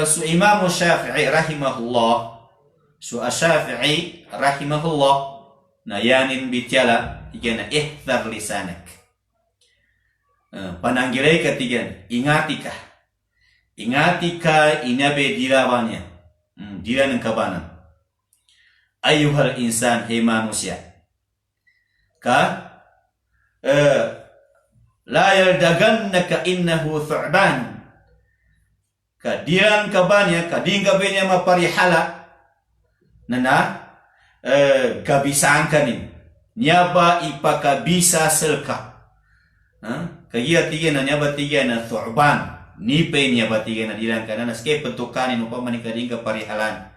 So Imam Syafi'i rahimahullah na yanin bitiala igana ihtar lisanak. Pananggilay katigan ingatika inabe dilawannya dila ng kabanan ayuhal insan he manusia ka la yaldagannaka innahu thu'ban ka dilan kabanya ka dingga benya maparihala nana kabisaan kanin nyaba ipakabisa selka kagia tiga na nyaba tiga na thu'ban nipe nyaba tiga na dilan kana naske petukanin upamani kadingga parihalan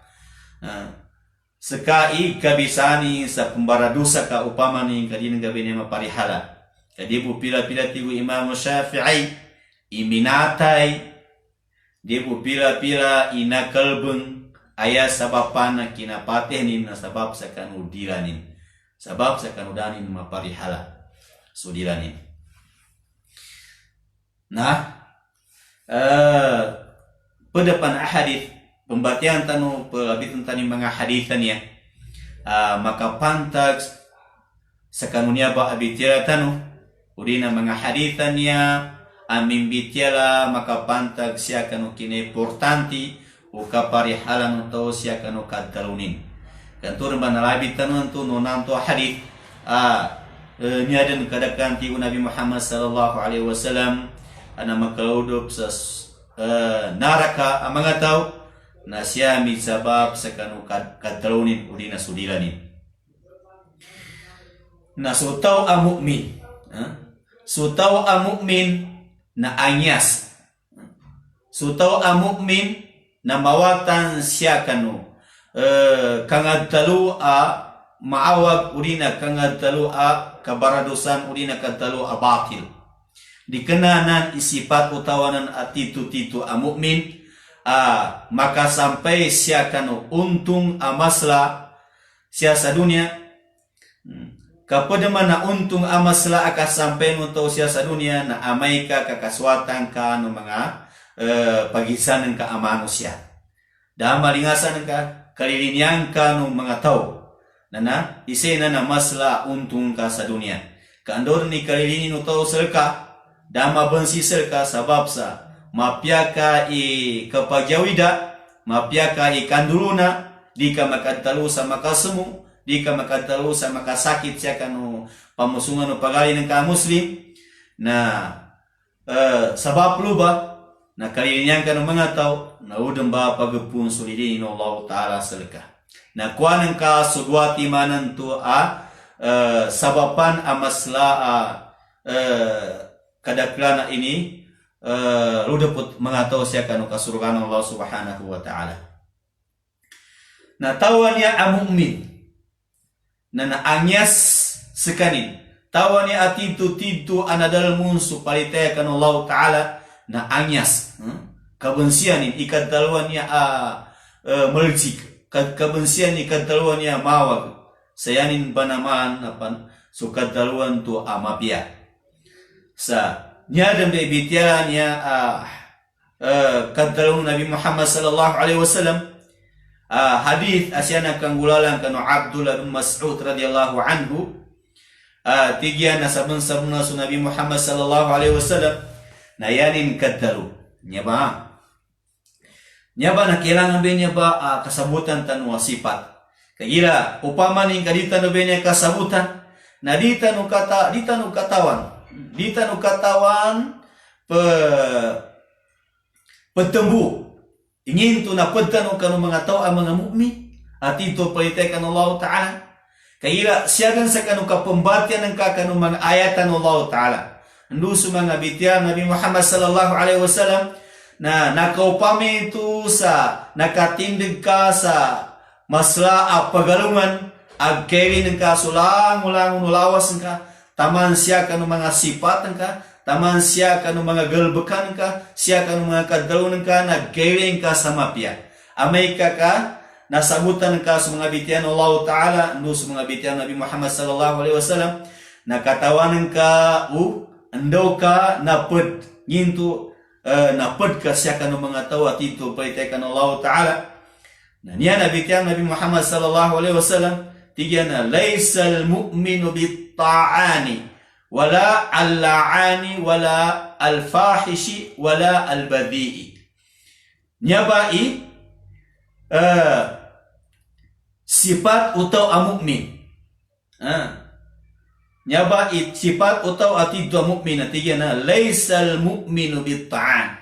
sekai kabisani sa pembara dosa ka upamani kadingga benya maparihala kadibu pila-pila tigu Imam Syafi'i iminatai dibu pila-pila ina kalbeng ayah sabapan kinapateh ni na sabab sa kanu dilanin sabab sa kanu danin maparihala sudilanin. Nah, pada ahadith pembatian tanu pelabitan tani mga hadithannya maka pantag sa kanunya ba abitira tanu udina mga hadithannya amin bitiala maka pantag siya kanu kine importanti o kaparihalan atau siya kanu kadtalunin kantur banalabi tanu tu nonanto hadith niadan kadakan ti Nabi Muhammad sallallahu alaihi wasallam ana makaludop sa naraka mga tao na siya sabab sa kanu kadtalunin udina sudilanin na sutaw ang mu'min sutaw ang mu'min na anyas sutaw ang mu'min na mawatan siya kanu kangadtalu maawag udina kangadtalu kabaradusan udina kadtalu batil dikenanan isipat utawanan atitu-titu ang mu'min maka sampai siya kanu untung amasla siya sa dunia kapag mana untung amasla akas sampai untuk siya sa dunia na amay ka kakaswatan ka ng mga pagisanan ka manusia dahil malingasan ka kalilinian ka ng mga tao na isena na masla untung ka sa dunia kaandor ni kalilinin ng tao selka dahil mabansi selka sabab sa mapyaka kapagyawida mapyaka kanduruna di ka makadtalo sa makasemu di ka makadtalo sa makasakit siya kanu pamusungan o pagali ng ka-muslim na sabab luba na kalinian ka ng mga tao na udang ba pagpun sulidin Allah Ta'ala salika na kuanang ka sugwati manan to sabapan amasla kadaklana ini ludaput mga tao siya kanu kasurgan ng Allah Subhanahu wa Ta'ala na tawan niya ang mu'min na naanyas sekanin tawan niya atitu-titu anadal munsu palitaya kanu Allah Ta'ala na anyas kabensianin ikadalwan niya melcik kabensian ikadalwan niya mawag sayanin banaman apan sukadalwan tu amapia sa niya dan bebitian niya kadalwan Nabi Muhammad sallallahu alaihi wasallam hadith asyana kanggulalan kanu Abdullah bin Mas'ud radhiyallahu anhu tigian nasabun-sabun su Nabi Muhammad sallallahu alaihi wasallam nayanin kadalu nyaba na kailangan ba niya ba kasabutan tanwa sifat kagila upama ning kadita no benya kasabutan na dita no katawan pe petembu ingin tu na pedtanu kanu mga tao ang mga mukmin at ito palitekan Allah Ta'ala kaya siyagan sa kanu kapembatian ng kakanu mga ayatan Allah Ta'ala andu sa mga bitiyan Nabi Muhammad sallallahu alaihi wasallam na nakaupami ito sa nakatindig ka sa masla pagalungan agkeri ng ka sulang-ulang nulawas ka taman siya kanu mga sifat ka taman siya kanu mga galbekan ka siya kanu mga kadalungan ka nagkeri ka sa mapya amay ka nasabutan ka sa mga bitiyan Allah Ta'ala andu sa mga bitiyan Nabi Muhammad sallallahu alaihi wasallam nakatawanan ka andaw ka napad nginto napad ka siya kanu mga tao at ito palitekan Allah Ta'ala na niya nabitiyan Nabi Muhammad sallallahu alaihi wasallam tiga na laysal mu'minu bitta'ani wala al-la'ani wala al-fahishi wala al-badhi'i niya ba'i sifat utaw ang mu'min niya ba'i sifat utaw at ito ang mu'min na tiga na laysal mu'minu bitta'an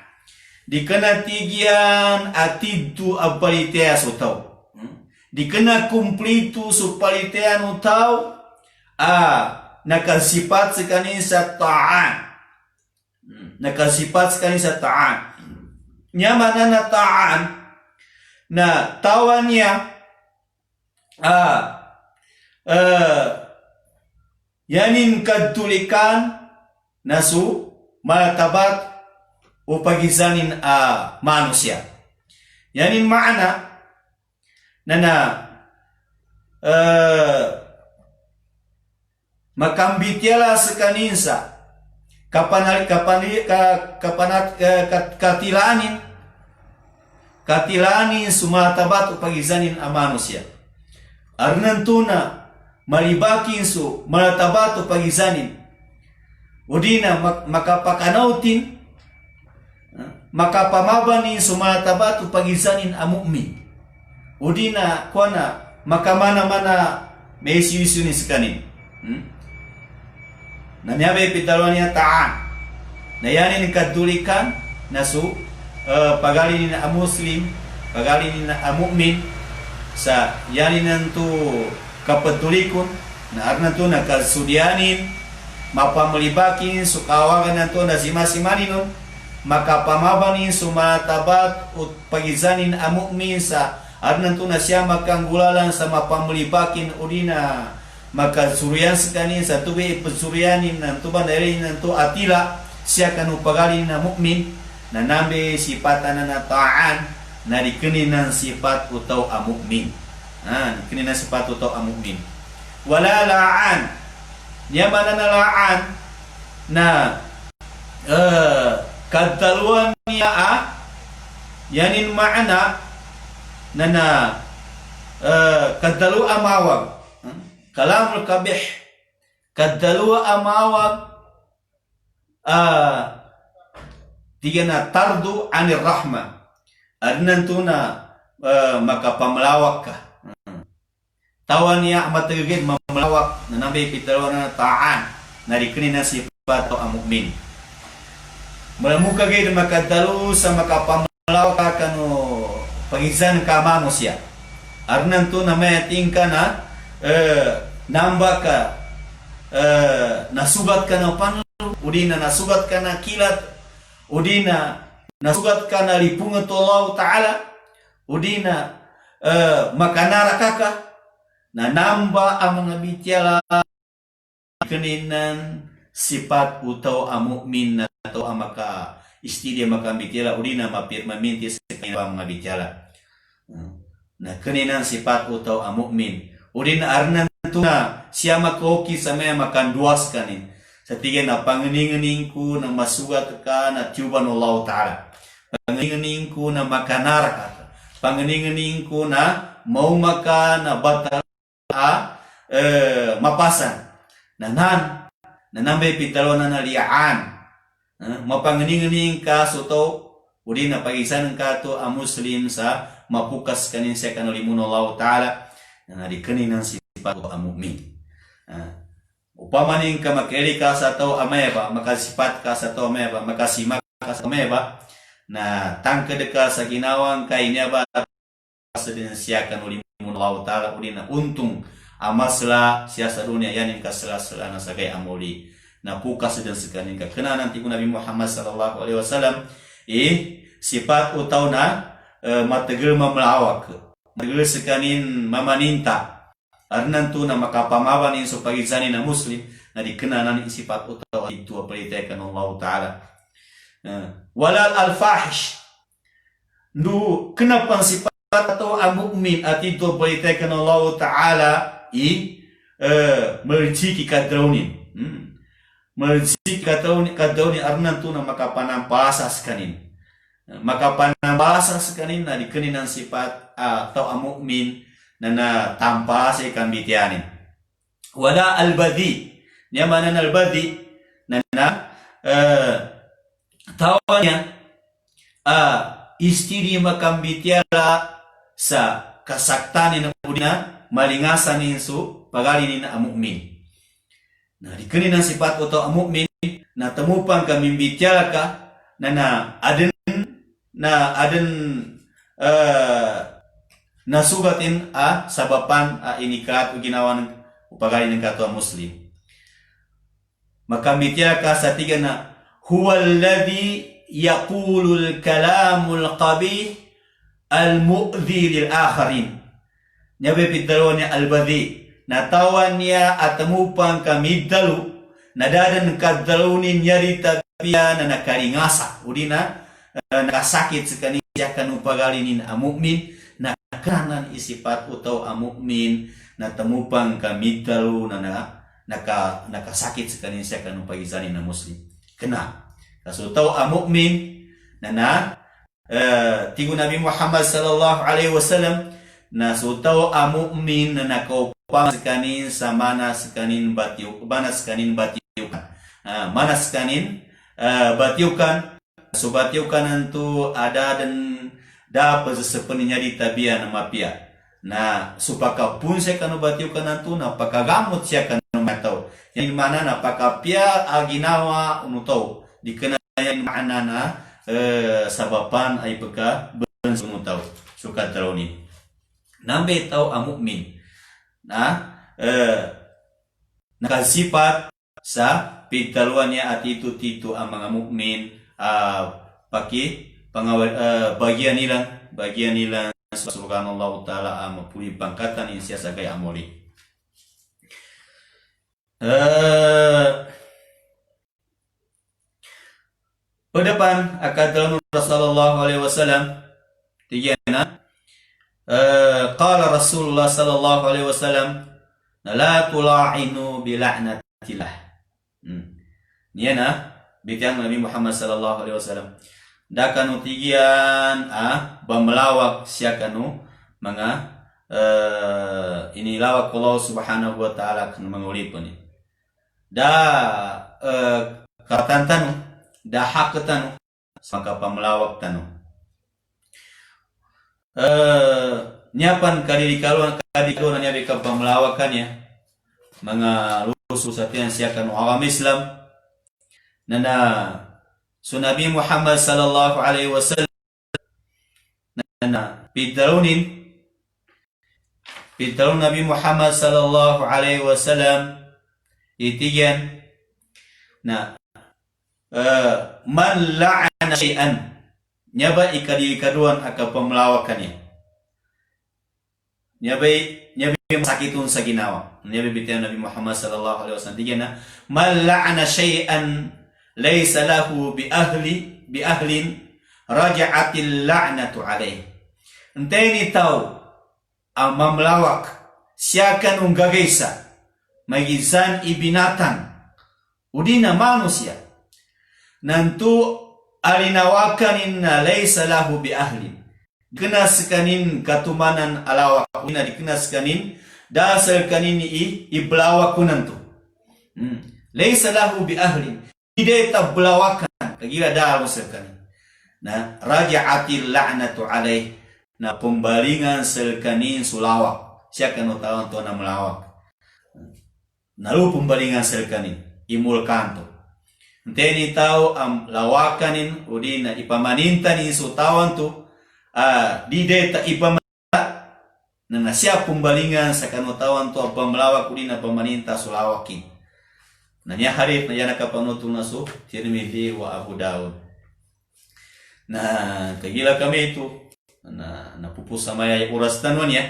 di kana tigyan at ito ang paliteas utaw di kana kumplito su palitean utaw nakasipat sa kanin sa ta'an nakasipat sa kanin sa ta'an niya mana na ta'an na tawan niya yanin kadtulikan na su malatabat o pagizanin manusia yanin maana na makambitiala sa kaninsa katilanin sumatabat o pagizanin ang manusia arnantuna malibakin su malatabat o pagizanin o di na makapakanautin makapamabanin sumatabat o pagizanin ang mu'min o di na kuana makamana-mana may isu-isu ni sekanin nanyabe pitalawan niya ta'an na yanin kadulikan na su pagalinin na muslim pagalinin na mu'min sa yanin nanto kapatulikon na arnanto na kasudyanin mapamalibakin sukawagan nanto na simasimanin makapamabanin sumatabat o pagizanin ang mu'min sa arnanto na siya makanggulalan sa mapamalibakin o di na makasuryan sa kanin sa tubi ipagsuryanin ng tuban na rin ng to atila siya kanupagalin na mu'min na nambe sipatan na ta'an na dikenin ng sifat utaw ang mu'min dikenin ng sifat utaw ang mu'min wala la'an niya mananalaan na kadaluan niya yanin maana na kadalu amawag kalamul kabih kadalu amawag tiga na tardu anir rahma adnanto na makapamlawak ka tawan niya matagigid mamlawak na nabay pitalawa na ta'an na rikni na sifat o ang mu'min malamukagid makadalu sa makapamlawak ka kano pagizan ka manusia arnanto na may tingka na namba ka nasugat ka na panlo udi na nasugat ka na kilat udi na nasugat ka na lipungan to Allah Ta'ala udi na makanara ka na namba ang mga bityala kaninan sifat utaw ang mu'min na to ang maka istidia makambitila udi na maminti sa kanila mga bityala na kaninan sifat utaw ang mu'min udi na arnan to na siya makoki sa may makanduas kanin sa tiga na panganinganing ko na masugat ka na tuban Allah Ta'ala panganinganing ko na makanara ka panganinganing ko na maumaka na batal mapasan na nambay pitalo na naliaan mapanganinganing ka suto udi na pagisan ka to ang muslim sa mapukas kanin sa kanalimun Allah Ta'ala na narikanin ng sifat ang mu'min upamaning ka makeli ka sa to ameba makasifat ka sa to ameba makasimak ka sa ameba na tangke deka saginawang kainya ba sedin siakan uli Allah taala udina untung amasla siasa dunia yanin kasela-sela na sagai amoli na pukas sedin sekanin ka kena nanti ku Nabi Muhammad sallallahu alaihi wasallam sifat utauna mategel mamelawak mategel sekanin mamaninta arnan tu na makapamawan in supagizani na muslim na dikenanan sifat utawa itu apalitekan Allah taala walal al-fahish ndu kenapa sifat atau al-mu'min ati itu apalitekan Allah taala merjiki kadraunin merjiki kadraunin arnan tu na makapanam pasas kanin makapanam pasas kanin na dikeninan sifat atau al-mu'min na tanpa sa ikan bitianin wala al-badhi niya manan al-badhi na tawannya istiri makambitiala sa kasaktan na udina malingasan ninsu pagalinin na mu'min na dikeni ng sifat utaw mu'min na temupang kamimbitiala ka na aden nasugatin sabapan inikat o ginawan pagalinin kato muslim makambitiala ka sa tiga na huwa alladhi yaqulul kalamul qabih al-mu'dhi lil akharin nyabe pidalo niya al-badhi natawan niya at mupang kamidalu nadadan kaddalunin nyari tabiya na nakaringasa udina nakasakit sekali siya kanupagalinin mu'min na kanan isipat utaw mu'min na temupang kamidalu na nakasakit sekali siya kanupagizanin na muslim kena kasutaw mu'min na tigo Nabi Muhammad sallallahu alaihi wasallam na sutaw mu'min na nakaupang sekanin sa manas kanin batiukan so batiukan itu ada dan dapat sepenuhnya di tabia na mapia na supaka pun saya kanu batiukan itu na pakagamot siya kanu matau yang mana na pakapia aginawa umutaw dikenanya mana na sabapan ay pagka bersumutaw sukat daroni nambe tau mu'min na nakasifat sa pitaluannya at itu ang mga mu'min bagian nila subhanallahu ta'ala mapuli pangkatan in siya sa gay amoli Pedepan akad Rasulullah alaihi wasallam tigana qala Rasulullah sallallahu alaihi wasallam la tula'inu bi la'natillah niana bitiang Nabi Muhammad sallallahu alaihi wasallam dakanu tigian bamelawak siakanu mga ini lawak Allah subhanahu wa ta'ala kan mangulipon katantanu da hak tanu maka pamelawak tanu nyapan kadikaluan nya beka pamelawakannya mga lusu satian siakan awam Islam nana sunabi Muhammad sallallahu alaihi wasallam nana pidalunin Nabi Muhammad sallallahu alaihi wasallam itigan na man la'ana syai'an nyaba ikadi-ikaduan aka pamelawakannya nyabai sakitun sa ginawa nyabai bitian Nabi Muhammad sallallahu alaihi wasallam tigana man la'ana syai'an laysa lahu bi ahlin raja'atil la'natu alaih enteni tau ang mamelawak siakan unggagaysa magizan ibinatan udina manusia nantu alinawakan na laysa lahu bi ahlin dikenas kanin katumanan alawak ina dikenas kanin dasar kanin iblawak kunantu laysa lahu bi ahlin ide tablawakan kagira dalu serkanin na raja'atil la'natu alaih na pembalingan serkanin sulawak siya kanu tawon to na melawak nalu pembalingan serkanin imul kanto Nteni tahu lawakanin udina ipamanintani su tawan tu di deta ipamanita na siya pumbalingan sa kanutawan tu melawak udina pamaninta su lawakin. Nanya harif na yana kapanutul na su Tirmidzi wa Abu Daud. Nah, kagila kami itu napupus sama ya uras tanwan ya.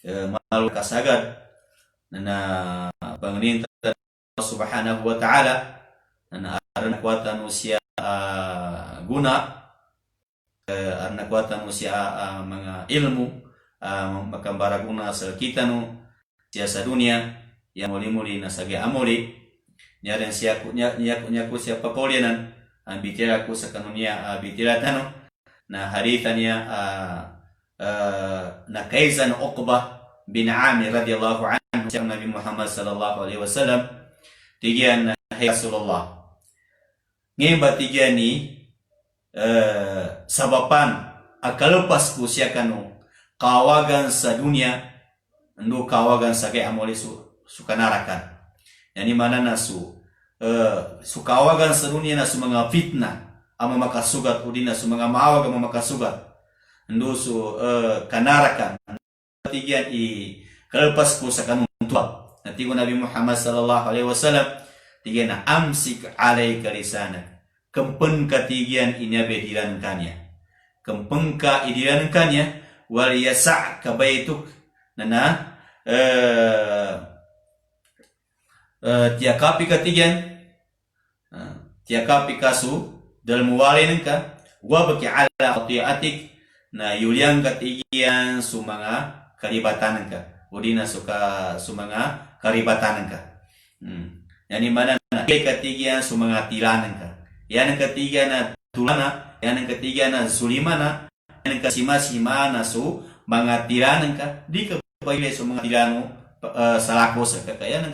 Malu kasagad na panginta subhanahu wa ta'ala na arna kuatan usia guna arna kuatan usia mga ilmu makambara guna sa kita no siya sa dunia yang muli-muli na sagi amuli nyaren siya nyaku siya papolianan ang bitira ko sa kanunia bitira tano na haritha niya na Kaizan Uqbah bin Amir radhiyallahu anhu siya Nabi Muhammad sallallahu alaihi wasallam tigian hay Rasulullah ngayon ba tigian ni sabapan akalepas ko siya kanu kawagan sa dunia ndu kawagan sa kay amoli su kanarakan yani mana na su kawagan sa dunia na su mga fitna ama makasugat udina su mga maawag ama makasugat ndu su kanarakan tigian i kalepas ko sa kanun tua natigo Nabi Muhammad sallallahu alaihi wasallam tigian na amsik alaika lisanak kempen katigian inabe dirankannya kempen ka idirankannya wal yasa' ka baituk nana tiakapi katigian tiakapi kasu dalam walin ka wa baki ala qati'atik na yuliang katigian sumanga karibatan ka udina suka sumanga karibatan ka yani mana na katigian sumanga tilanan ka yan ang ketiga na tulana yan ang ketiga na sulimana yan ang kasima-sima na su mga tiranan ka di ka pagile su mga tirano salakos ka kaya ang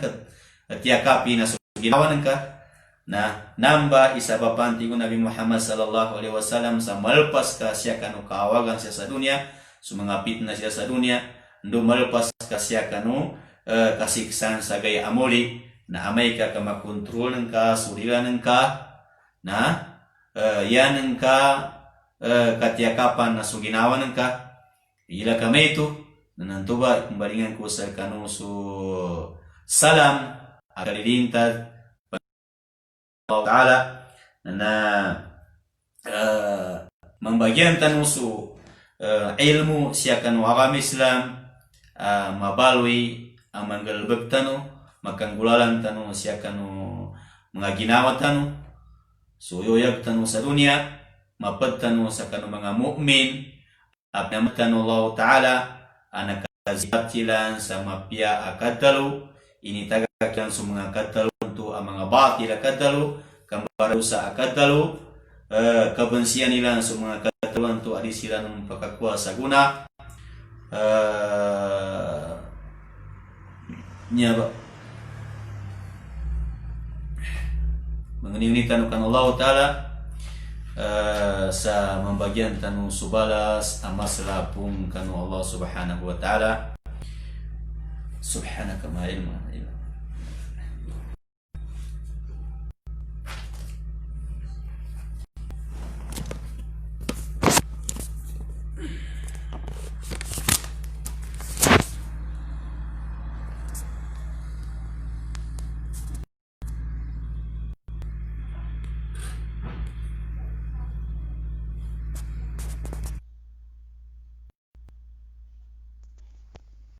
tiakapi na su ginawan ka na namba isa bapanti ko Nabi Muhammad sallallahu alaihi wasallam sa malpas ka siya kanu kawagan siya sa dunia su mga fitna siya sa dunia ndo malpas ka siya kanu kasiksan sa gaya amoli na amay ka makontrol ng ka surilan ng ka na yan ng ka katiakapan na suginawan ng ka ila kami ito na nantuba kumbalingan ko sa kanu su salam akalilintad Allah Ta'ala na membagian tanu su ilmu siya kanu agama Islam mabalwi ang manggalbag tanu makanggulalan tanu siya kanu mga ginawa tanu suyoyag tanu sa dunia mapad tanu sa kanu mga mu'min apnamat tanu Allah Ta'ala anak kaziatilan sa mapia akadalu ini tagakyan sa mga akadalu untuk ang mga batil akadalu kambara sa akadalu kabansiyan nila sa mga akadalu untuk adi sila ng pagkakuha sa guna niya ba mengenai tanu kan Allah Ta'ala sa membagian tanu subalas amaslah pun kanu Allah Subhanahu wa Ta'ala subhanaka ma ilma illa